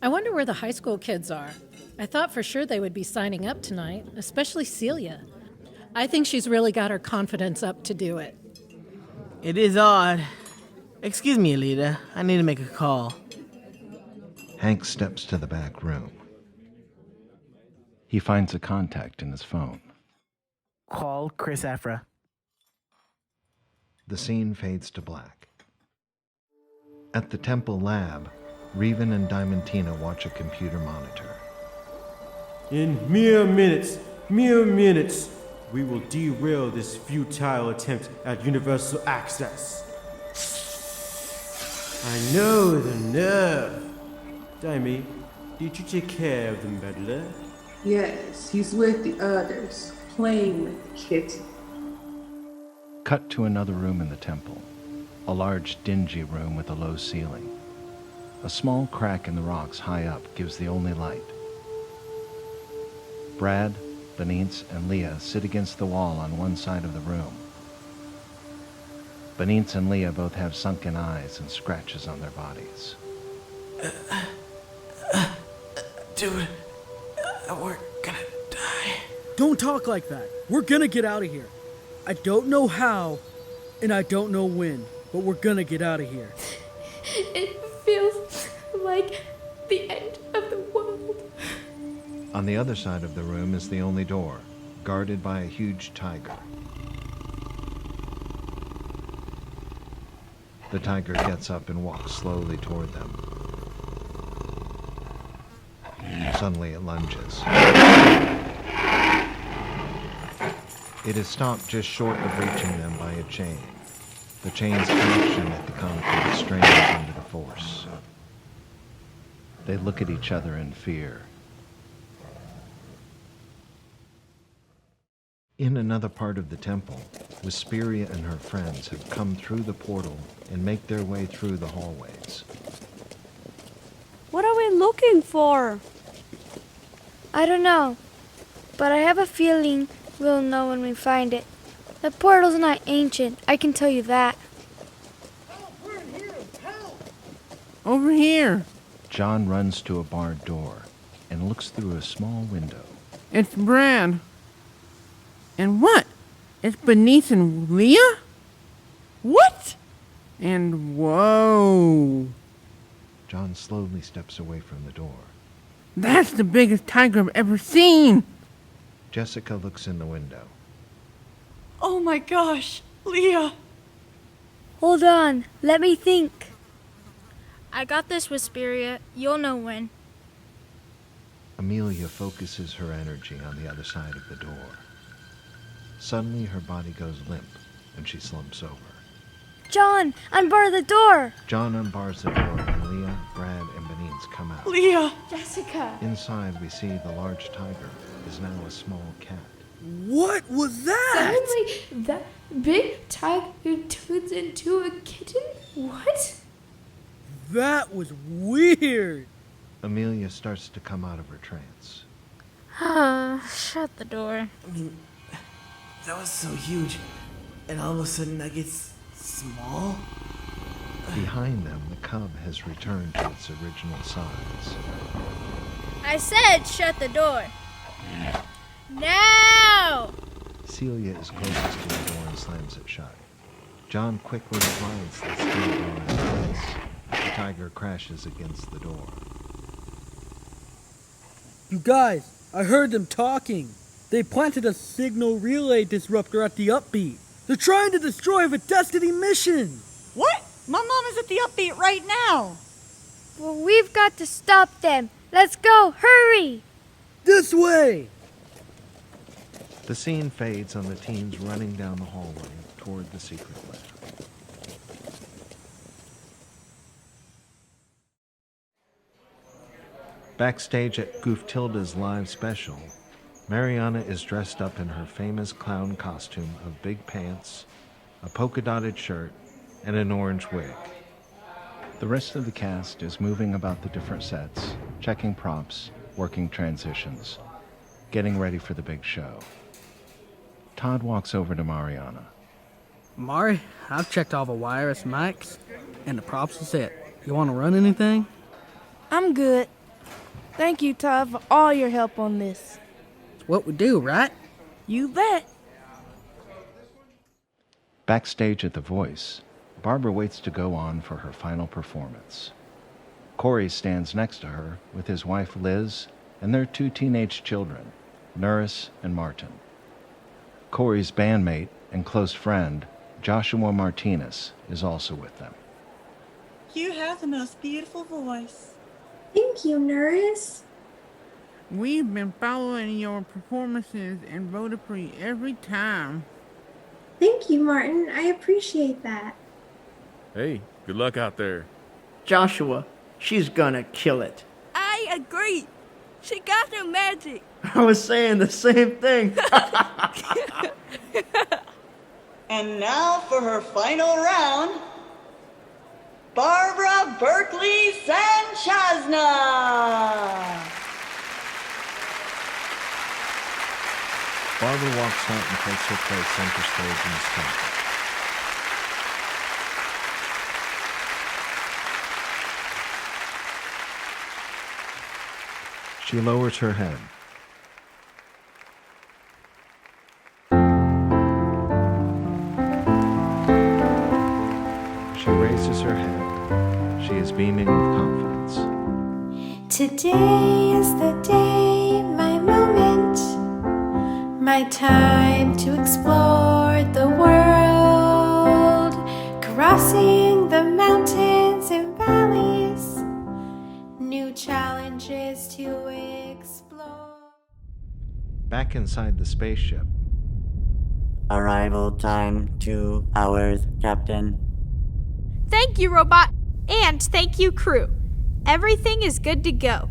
I wonder where the high school kids are. I thought for sure they would be signing up tonight, especially Celia. I think she's really got her confidence up to do it. It is odd. Excuse me, Alita. I need to make a call. Hank steps to the back room. He finds a contact in his phone. Call Chris Afra. The scene fades to black. At the temple lab, Revan and Diamantina watch a computer monitor. In mere minutes, we will derail this futile attempt at universal access. I know the nerve. Daimi, did you take care of the meddler? Yes, he's with the others, playing with Kitty. Cut to another room in the temple. A large, dingy room with a low ceiling. A small crack in the rocks high up gives the only light. Brad, Benitez, and Leah sit against the wall on one side of the room. Benitez and Leah both have sunken eyes and scratches on their bodies. Dude, we're gonna die. Don't talk like that. We're gonna get out of here. I don't know how, and I don't know when, but we're gonna get out of here. It feels like the end of the world. On the other side of the room is the only door, guarded by a huge tiger. The tiger gets up and walks slowly toward them. Suddenly it lunges. It is stopped just short of reaching them by a chain. The chain's connection at the concrete strains under the force. They look at each other in fear. In another part of the temple, Vesperia and her friends have come through the portal and make their way through the hallways. What are we looking for? I don't know, but I have a feeling we'll know when we find it. The portal's not ancient, I can tell you that. Over here. John runs to a barred door and looks through a small window. It's Brad. And what? It's Benitez and Leah? What? And whoa. John slowly steps away from the door. That's the biggest tiger I've ever seen. Jessica looks in the window. Oh my gosh, Leah. Hold on, let me think. I got this, Vesperia. You'll know when. Amelia focuses her energy on the other side of the door. Suddenly her body goes limp and she slumps over. John, unbar the door! John unbars the door and Leah, Brad, and Benitez come out. Leah! Jessica! Inside we see the large tiger is now a small cat. What was that? Suddenly, that big tiger turns into a kitten? What? That was weird. Amelia starts to come out of her trance. Shut the door. That was so huge, and all of a sudden I get small. Behind them, the cub has returned to its original size. I said shut the door. Now! Celia is closest to the door and slams it shut. John quickly slides the steel door in place. The tiger crashes against the door. You guys, I heard them talking. They planted a signal relay disruptor at the upbeat. They're trying to destroy the Destiny mission. What? My mom is at the upbeat right now. Well, we've got to stop them. Let's go, hurry! This way! The scene fades on the teens running down the hallway toward the secret lab. Backstage at Gooftilda's live special, Mariana is dressed up in her famous clown costume of big pants, a polka-dotted shirt, and an orange wig. The rest of the cast is moving about the different sets, checking props, working transitions, getting ready for the big show. Todd walks over to Mariana. Mari, I've checked all the wireless mics, and the props are set. You want to run anything? I'm good. Thank you, Todd, for all your help on this. It's what we do, right? You bet. Backstage at The Voice, Barbara waits to go on for her final performance. Corey stands next to her with his wife Liz and their 2 teenage children, Norris and Martin. Corey's bandmate and close friend, Joshua Martinez, is also with them. You have the most beautiful voice. Thank you, Norris. We've been following your performances and voted for you every time. Thank you, Martin. I appreciate that. Hey, good luck out there. Joshua, she's gonna kill it. I agree. She got her magic. I was saying the same thing. And now for her final round, Barbara Berkeley Sanchazna. Barbara walks out and takes her place center stage in the spotlight. She lowers her head. She raises her head. She is beaming with confidence. Today is the day, my moment, my time to explore the world, crossing the mountains and valleys, new challenges to explore. Back inside the spaceship, Arrival time 2 hours, Captain. Thank you, robot. And thank you, crew. Everything is good to go.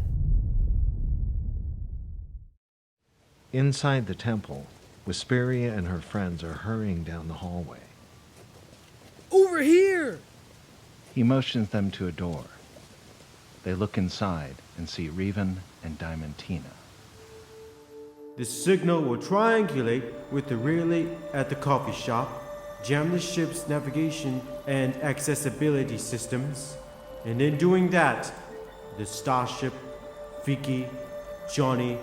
inside the temple, Wisperia and her friends are hurrying down the hallway. Over here! He motions them to a door. They look inside and see Revan and Diamantina. The signal will triangulate with the relay at the coffee shop, jam the ship's navigation and accessibility systems, and in doing that, the starship, Vicky, Johnny,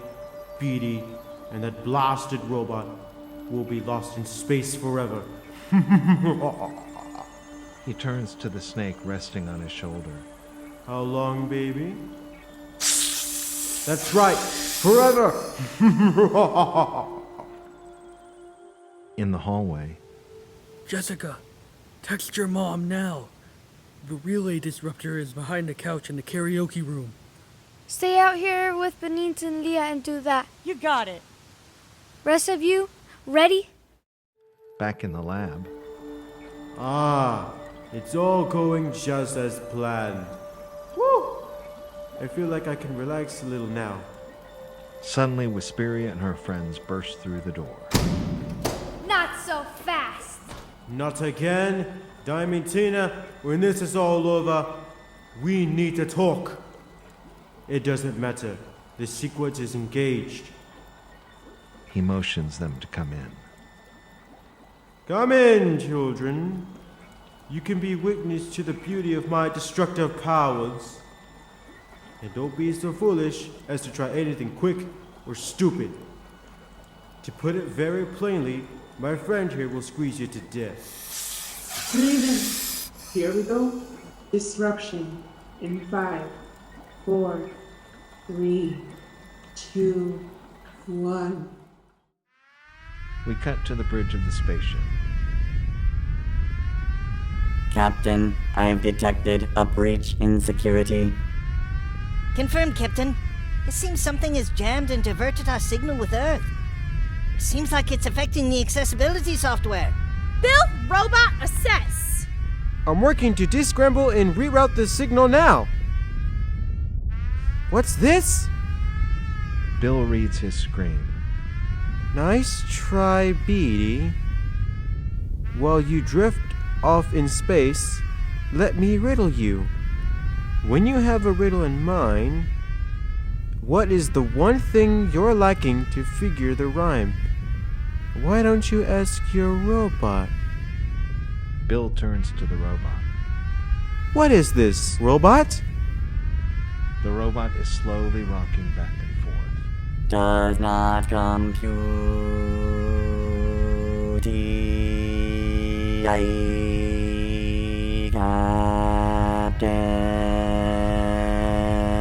Beatty, and that blasted robot will be lost in space forever. He turns to the snake resting on his shoulder. How long, baby? That's right, forever! In the hallway, Jessica, text your mom now. The relay disruptor is behind the couch in the karaoke room. Stay out here with Benita and Leah and do that. You got it. Rest of you, ready? back in the lab, Ah, it's all going just as planned. Woo! I feel like I can relax a little now. suddenly Wisperia and her friends burst through the door. Not so fast. Not again. Diamantina, when this is all over, we need to talk. It doesn't matter. The sequence is engaged. He motions them to come in. Come in, children. You can be witness to the beauty of my destructive powers. And don't be so foolish as to try anything quick or stupid. To put it very plainly, my friend here will squeeze you to death. Breathe in. Here we go. Disruption in 5, 4, 3, 2, 1. We cut to the bridge of the spaceship. Captain, I've detected a breach in security. Confirmed, Captain. It seems something has jammed and diverted our signal with Earth. It seems like it's affecting the accessibility software. Bill, robot, assess. I'm working to descramble and reroute the signal now. What's this? Bill reads his screen. Nice try, Beatty. While you drift off in space, let me riddle you. When you have a riddle in mind, what is the one thing you're lacking to figure the rhyme? Why don't you ask your robot? Bill turns to the robot. What is this, robot? The robot is slowly rocking back and forth. Does not compute. Captain,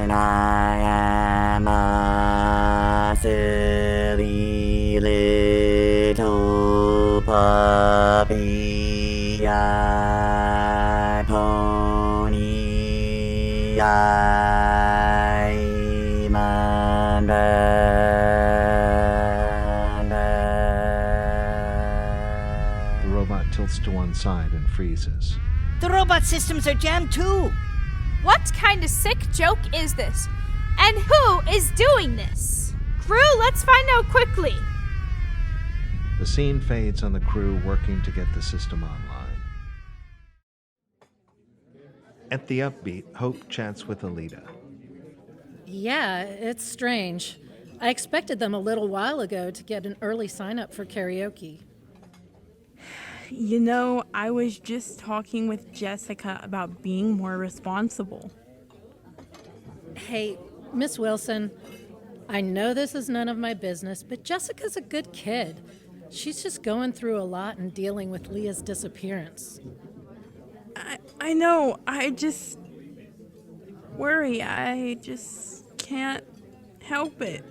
I am a silly little puppy. I pony. I'm The robot tilts to one side and freezes. The robot systems are jammed too. What kind of sick joke is this? And who is doing this? Crew, let's find out quickly. The scene fades on the crew working to get the system online. At the upbeat, Hope chats with Alita. Yeah, it's strange. I expected them a little while ago to get an early sign-up for karaoke. You know, I was just talking with Jessica about being more responsible. Hey, Miss Wilson, I know this is none of my business, but Jessica's a good kid. She's just going through a lot and dealing with Leah's disappearance. I know, I just worry. I just can't help it.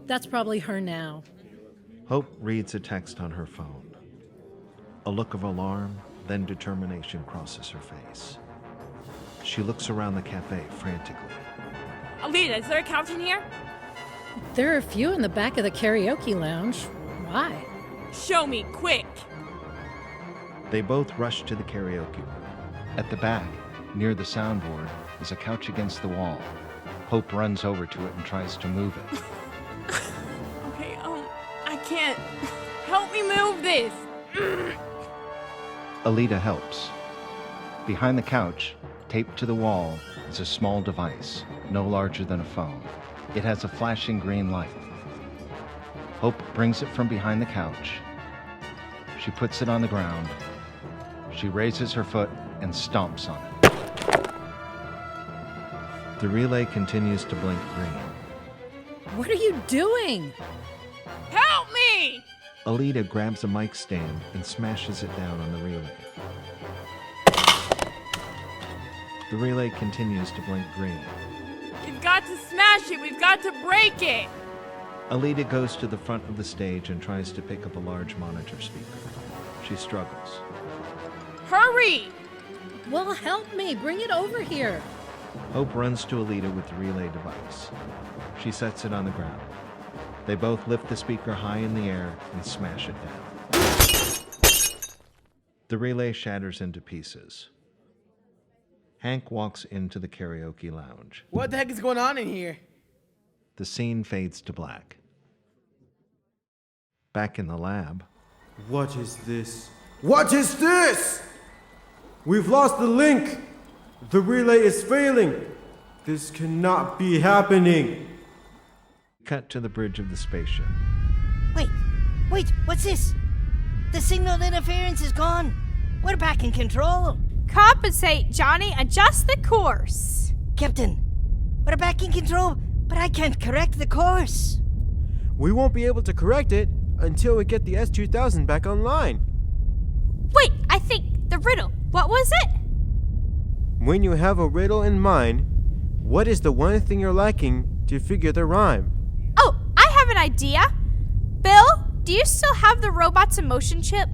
That's probably her now. Hope reads a text on her phone. A look of alarm, then determination crosses her face. She looks around the cafe frantically. Alita, is there a couch in here? There are a few in the back of the karaoke lounge. Why? Show me, quick! They both rush to the karaoke room. At the back, near the soundboard, is a couch against the wall. Hope runs over to it and tries to move it. Okay, I can't. Help me move this! Alita helps. Behind the couch, taped to the wall, is a small device, no larger than a phone. It has a flashing green light. Hope brings it from behind the couch. She puts it on the ground. She raises her foot and stomps on it. The relay continues to blink green. What are you doing? Help me! Alita grabs a mic stand and smashes it down on the relay. The relay continues to blink green. We've got to smash it! We've got to break it! Alita goes to the front of the stage and tries to pick up a large monitor speaker. She struggles. Hurry! Well, help me. Bring it over here. Hope runs to Alita with the relay device. She sets it on the ground. They both lift the speaker high in the air and smash it down. The relay shatters into pieces. Hank walks into the karaoke lounge. What the heck is going on in here? The scene fades to black. Back in the lab. What is this? What is this? We've lost the link. The relay is failing. This cannot be happening. Cut to the bridge of the spaceship. Wait, what's this? The signal interference is gone. We're back in control. Compensate, Johnny. Adjust the course. Captain, we're back in control, but I can't correct the course. We won't be able to correct it until we get the S2000 back online. Wait, I think the riddle. What was it? When you have a riddle in mind, what is the one thing you're lacking to figure the rhyme? Oh, I have an idea. Do you still have the robot's emotion chip?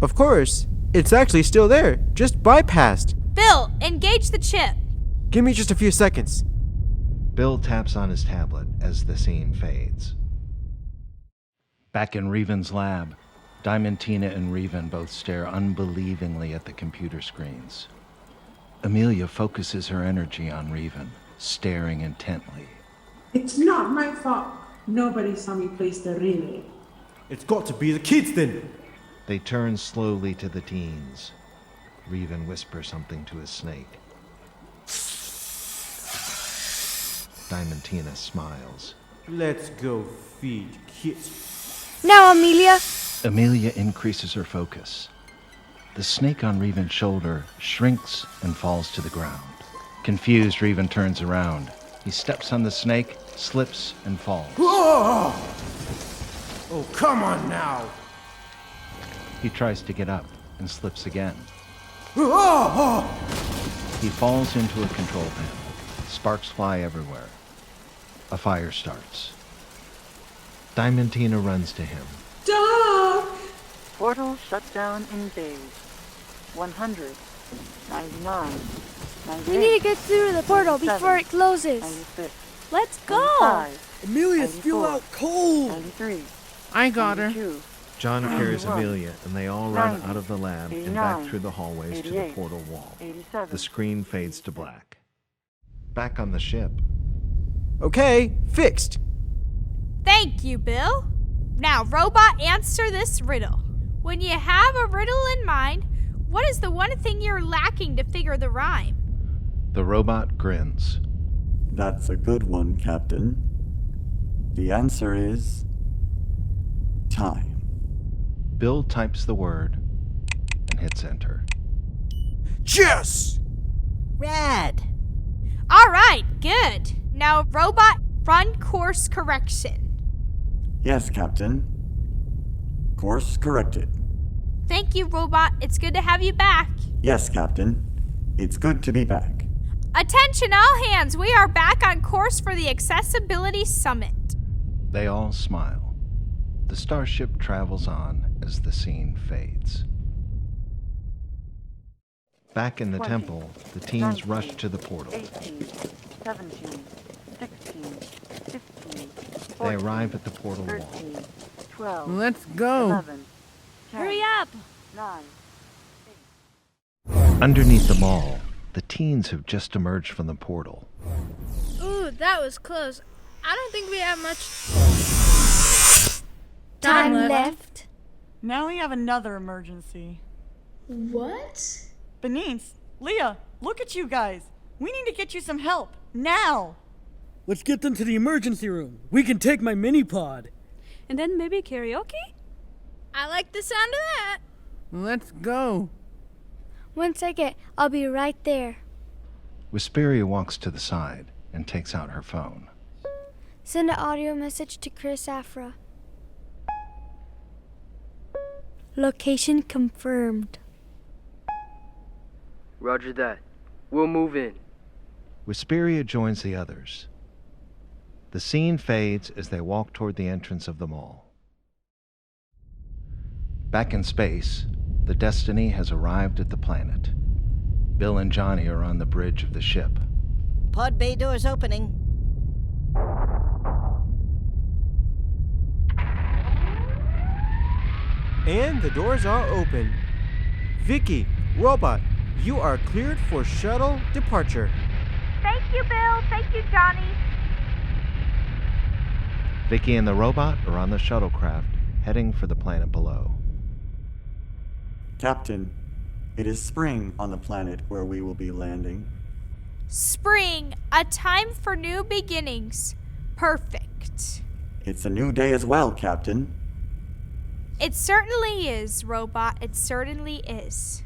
Of course. It's actually still there, just bypassed. Bill, engage the chip. Give me just a few seconds. Bill taps on his tablet as the scene fades. Back in Reven's lab, Diamantina and Reven both stare unbelievingly at the computer screens. Amelia focuses her energy on Reven, staring intently. It's not my fault. Nobody saw me place the relay. It's got to be the kids then. They turn slowly to the teens. Reven whispers something to his snake. Diamantina smiles. Let's go feed kids. Now, Amelia. Amelia increases her focus. The snake on Reven's shoulder shrinks and falls to the ground. Confused, Reven turns around. He steps on the snake, slips, and falls. Whoa! Oh, come on now. He tries to get up and slips again. Whoa! He falls into a control panel. Sparks fly everywhere. A fire starts. Diamantina runs to him. Doc! Portal shut down in days. 100, 99, 98. We need to get through the portal before it closes. 96, Let's go! Amelia's still out cold. 93. I got her. John carries 91, Amelia, and they all run 90, out of the lab and 89, back through the hallways to the 88, portal wall. 87, The screen fades to black. Back on the ship, Okay, fixed. Thank you, Bill. Now, robot, answer this riddle. When you have a riddle in mind, what is the one thing you're lacking to figure the rhyme? the robot grins. That's a good one, Captain. The answer is time. Bill types the word and hits enter. Yes! Rad! All right, good. Now, robot, run course correction. Yes, Captain. Course corrected. Thank you, robot. It's good to have you back. Yes, Captain. It's good to be back. Attention, all hands. We are back on course for the Accessibility Summit. They all smile. The starship travels on as the scene fades. Back in the 20, temple, the teens 19, rush to the portal. 18, 17, 16, 15, 14, They arrive at the portal 13, wall. 12, Let's go. 11, 10, Hurry up! 9. Underneath the mall, the teens have just emerged from the portal. Ooh, that was close. I don't think we have much Time left. Now we have another emergency. What? Benice, Leah, look at you guys. We need to get you some help. Now! Let's get them to the emergency room. We can take my mini pod. And then maybe karaoke? I like the sound of that. Let's go. 1 second, I'll be right there. Wisperia walks to the side and takes out her phone. Send an audio message to Chris Afra. Location confirmed. Roger that. We'll move in. Wisperia joins the others. The scene fades as they walk toward the entrance of the mall. Back in space, the Destiny has arrived at the planet. Bill and Johnny are on the bridge of the ship. Pod bay doors opening. And the doors are open. Vicky, robot, you are cleared for shuttle departure. Thank you, Bill. Thank you, Johnny. Vicky and the robot are on the shuttlecraft, heading for the planet below. Captain, it is spring on the planet where we will be landing. Spring, a time for new beginnings. Perfect. It's a new day as well, Captain. It certainly is, robot. It certainly is.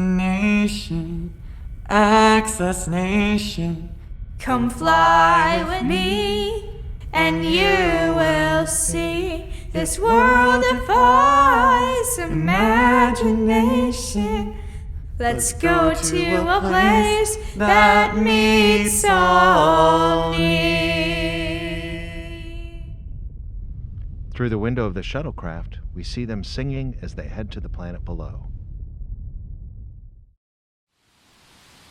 Destination, Access Nation. Come fly with me, and you will see this world defies imagination. Let's go to a place that meets all needs. Through the window of the shuttlecraft, we see them singing as they head to the planet below.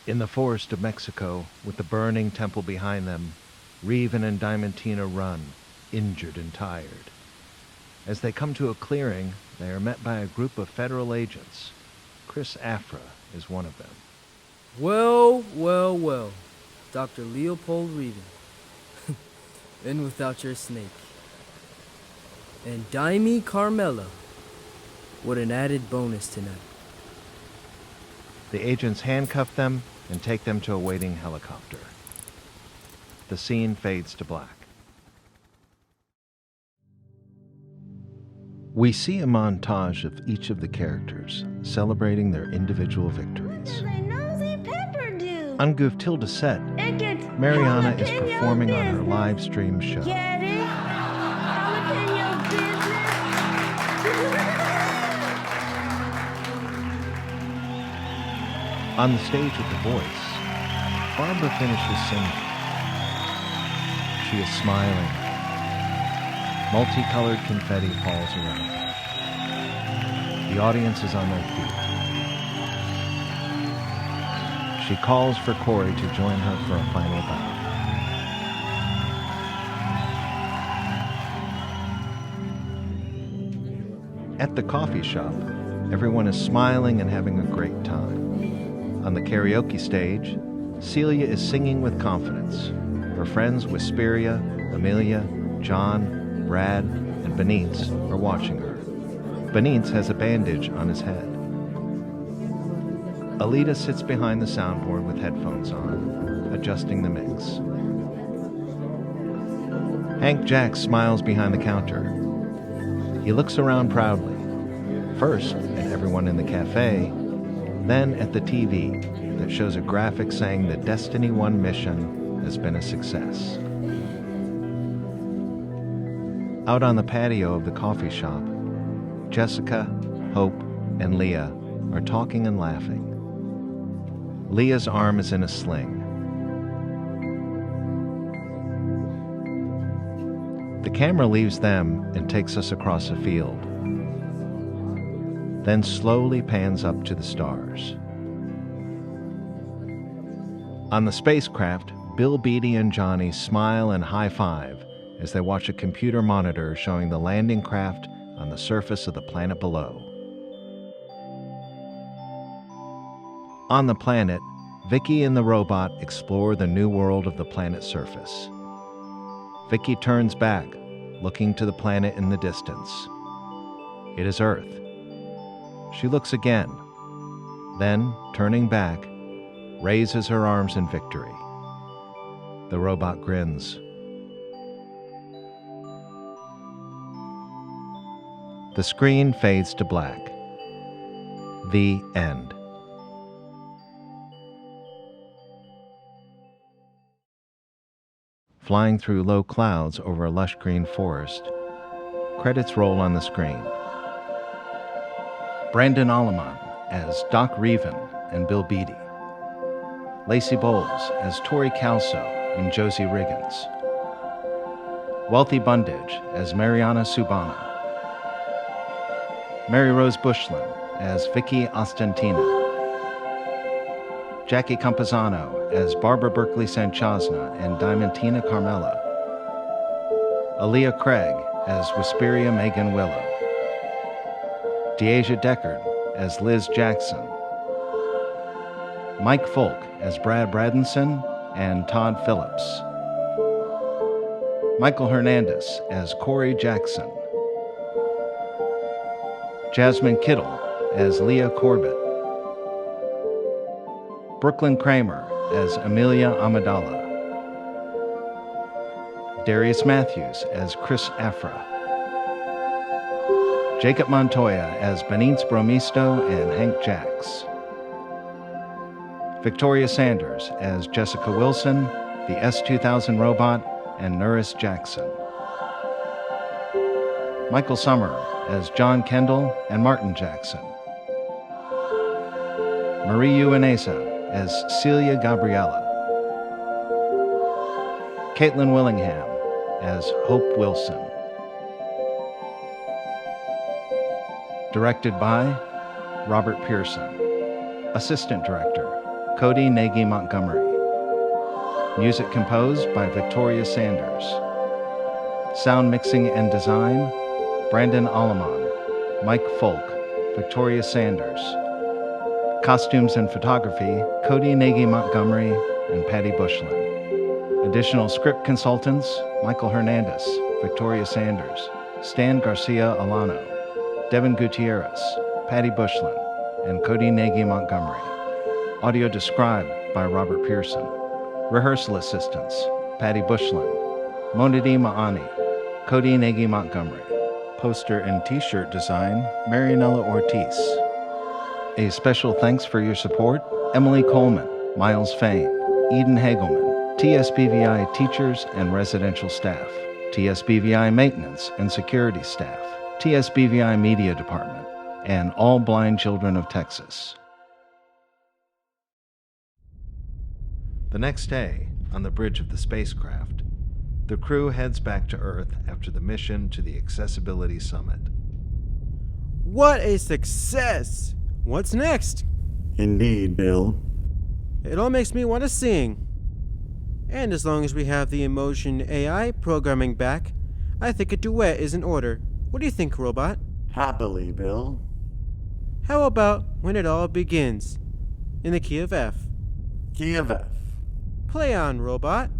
In the forest of Mexico, with the burning temple behind them, Reven and Diamantina run, injured and tired. As they come to a clearing, they are met by a group of federal agents. Chris Afra is one of them. Well, well, well, Dr. Leopold Reven. In without your snake. And Daimi Carmela. What an added bonus tonight. The agents handcuff them and take them to a waiting helicopter. The scene fades to black. We see a montage of each of the characters celebrating their individual victories. On Guvtilda's set, Mariana is performing on her live stream show. On the stage with The Voice, Barbara finishes singing. She is smiling. Multicolored confetti falls around her. The audience is on their feet. She calls for Corey to join her for a final bow. At the coffee shop, everyone is smiling and having a great time. On the karaoke stage, Celia is singing with confidence. Her friends Whisperia, Amelia, John, Brad, and Benitez are watching her. Benitez has a bandage on his head. Alita sits behind the soundboard with headphones on, adjusting the mix. Hank Jack smiles behind the counter. He looks around proudly, first at everyone in the cafe, then at the TV that shows a graphic saying the Destiny 1 mission has been a success. Out on the patio of the coffee shop, Jessica, Hope, and Leah are talking and laughing. Leah's arm is in a sling. The camera leaves them and takes us across a field, then slowly pans up to the stars. On the spacecraft, Bill Beatty and Johnny smile and high-five as they watch a computer monitor showing the landing craft on the surface of the planet below. On the planet, Vicky and the robot explore the new world of the planet's surface. Vicky turns back, looking to the planet in the distance. It is Earth. She looks again, then, turning back, raises her arms in victory. The robot grins. The screen fades to black. The end. Flying through low clouds over a lush green forest, credits roll on the screen. Brandon Alleman as Doc Reven and Bill Beatty. Lacey Bowles as Tori Calso and Josie Riggins. Wealthy Bundage as Mariana Subana. Mary Rose Bushlin as Vicky Ostentina. Jackie Campazano as Barbara Berkeley Sanchazna and Diamantina Carmela. Aaliyah Craig as Whisperia Megan Willow. Deasia Deckard as Liz Jackson. Mike Folk as Brad Bradenson and Todd Phillips. Michael Hernandez as Corey Jackson. Jasmine Kittle as Leah Corbett. Brooklyn Kramer as Amelia Amidala. Darius Matthews as Chris Afra. Jacob Montoya as Benitez Bromisto and Hank Jacks. Victoria Sanders as Jessica Wilson, the S-2000 robot, and Nuris Jackson. Michael Summer as John Kendall and Martin Jackson. Marie Uanesa as Celia Gabriella. Caitlin Willingham as Hope Wilson. Directed by Robert Pearson. Assistant Director, Cody Nagy Montgomery. Music composed by Victoria Sanders. Sound mixing and design, Brandon Alleman, Mike Folk, Victoria Sanders. Costumes and photography, Cody Nagy Montgomery and Patty Bushlin. Additional script consultants, Michael Hernandez, Victoria Sanders, Stan Garcia Alano, Devin Gutierrez, Patty Bushlin, and Cody Nagy Montgomery. Audio described by Robert Pearson. Rehearsal assistants, Patty Bushlin, Monadi Maani, Cody Nagy Montgomery. Poster and t-shirt design, Marianella Ortiz. A special thanks for your support, Emily Coleman, Miles Fain, Eden Hagelman, TSBVI teachers and residential staff, TSBVI maintenance and security staff, TSBVI media department, and all blind children of Texas. The next day, on the bridge of the spacecraft, the crew heads back to Earth after the mission to the Accessibility Summit. What a success! What's next? Indeed, Bill. It all makes me want to sing. And as long as we have the emotion AI programming back, I think a duet is in order. What do you think, Robot? Happily, Bill. How about When It All Begins, in the key of F? Key of F. Play on, Robot.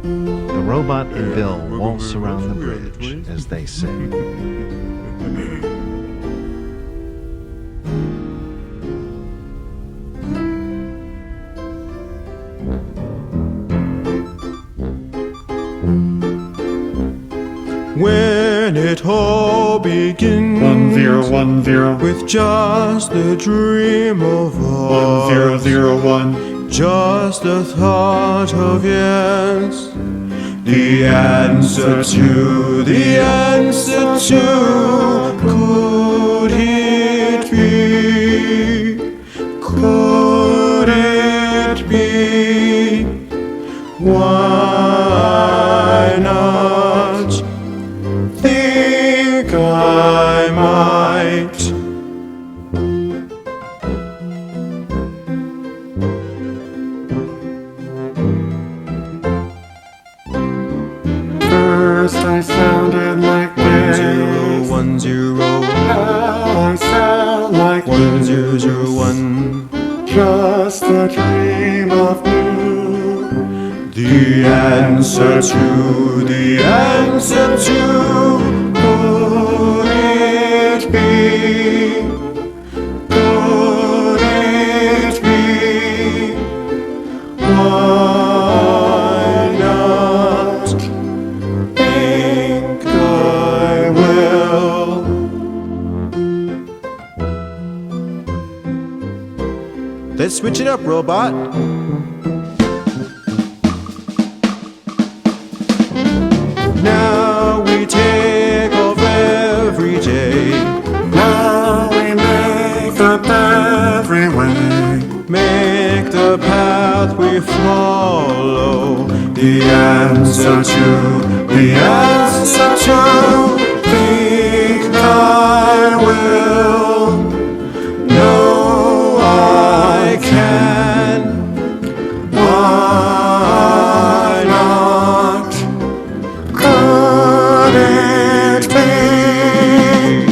The robot and Bill waltz around the bridge as they sing. When it all begins 1010 with just the dream of us 1001 just the thought of yes the answer to could it be why not think I might First I sounded like this 1010 Now I sound like 1001 Just a dream of new The answer to could it be why not think I will Let's switch it up, Robot. Now we take off every day. Now we make up every way. Make the path we follow The answer to think I will. No, I can. Why not? Could it be?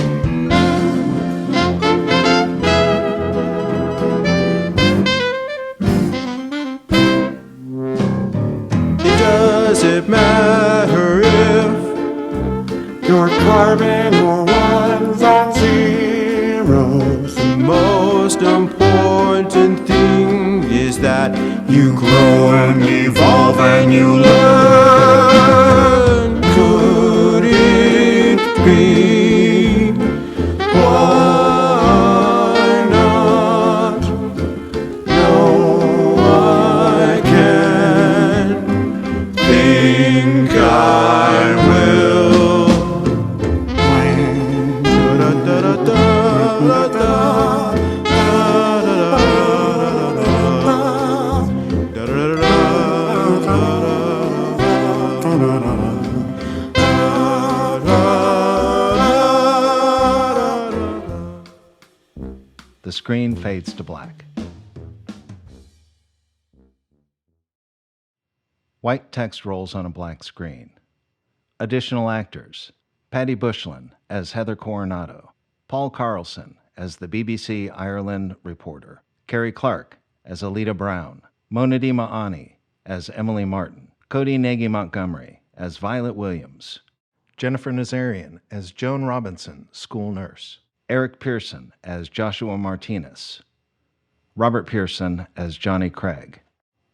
Does it matter if Your carbon or ones and zeros? the most important thing is that you grow and evolve and you learn? Could it be? Why not? No, I can think I will. Screen fades to black. White text rolls on a black screen. Additional actors: Patty Bushlin as Heather Coronado, Paul Carlson as the BBC Ireland reporter, Kerry Clark as Alita Brown, Monadima Ani as Emily Martin, Cody Nagy Montgomery as Violet Williams, Jennifer Nazarian as Joan Robinson, school nurse, Eric Pearson as Joshua Martinez, Robert Pearson as Johnny Craig.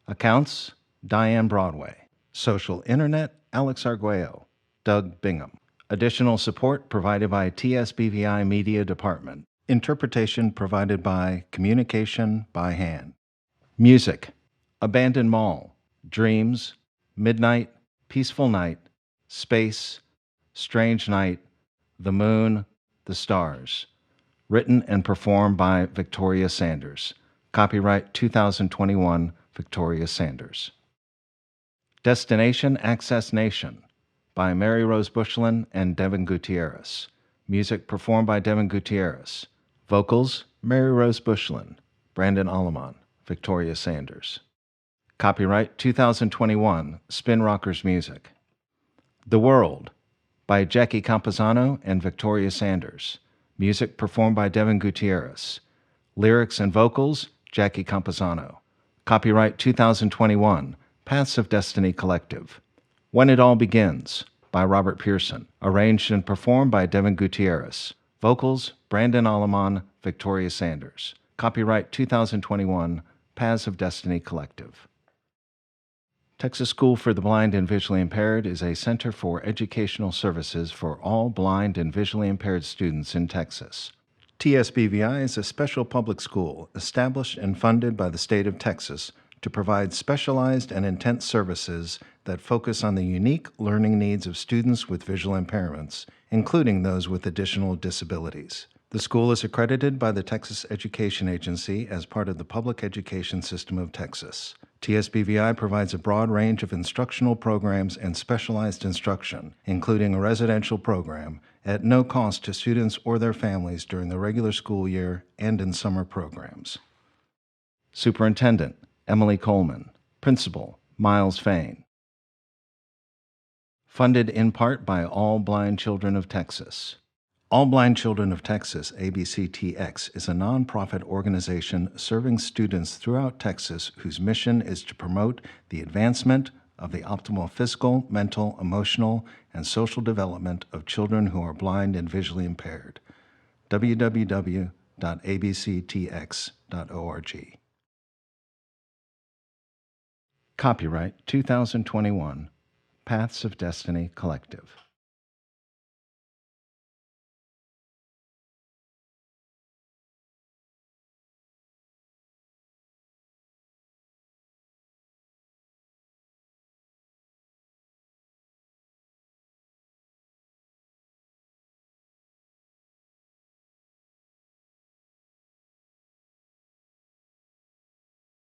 Accounts: Diane Broadway. Social Internet: Alex Arguello, Doug Bingham. Additional support provided by TSBVI Media Department. Interpretation provided by Communication by Hand. Music: Abandoned Mall, Dreams, Midnight, Peaceful Night, Space, Strange Night, The Moon, The Stars. Written and performed by Victoria Sanders. Copyright 2021, Victoria Sanders. Destination Access Nation by Mary Rose Bushlin and Devin Gutierrez. Music performed by Devin Gutierrez. Vocals: Mary Rose Bushlin, Brandon Alleman, Victoria Sanders. Copyright 2021, Spin Rockers Music. The World by Jackie Campazano and Victoria Sanders. Music performed by Devin Gutierrez. Lyrics and vocals: Jackie Campazano. Copyright 2021, Paths of Destiny Collective. When It All Begins by Robert Pearson. Arranged and performed by Devin Gutierrez. Vocals: Brandon Alleman, Victoria Sanders. Copyright 2021, Paths of Destiny Collective. Texas School for the Blind and Visually Impaired is a center for educational services for all blind and visually impaired students in Texas. TSBVI is a special public school established and funded by the state of Texas to provide specialized and intense services that focus on the unique learning needs of students with visual impairments, including those with additional disabilities. The school is accredited by the Texas Education Agency as part of the public education system of Texas. TSBVI provides a broad range of instructional programs and specialized instruction, including a residential program, at no cost to students or their families during the regular school year and in summer programs. Superintendent: Emily Coleman. Principal: Miles Fain. Funded in part by All Blind Children of Texas. All Blind Children of Texas, ABCTX, is a nonprofit organization serving students throughout Texas whose mission is to promote the advancement of the optimal physical, mental, emotional, and social development of children who are blind and visually impaired. www.abctx.org. Copyright 2021, Paths of Destiny Collective.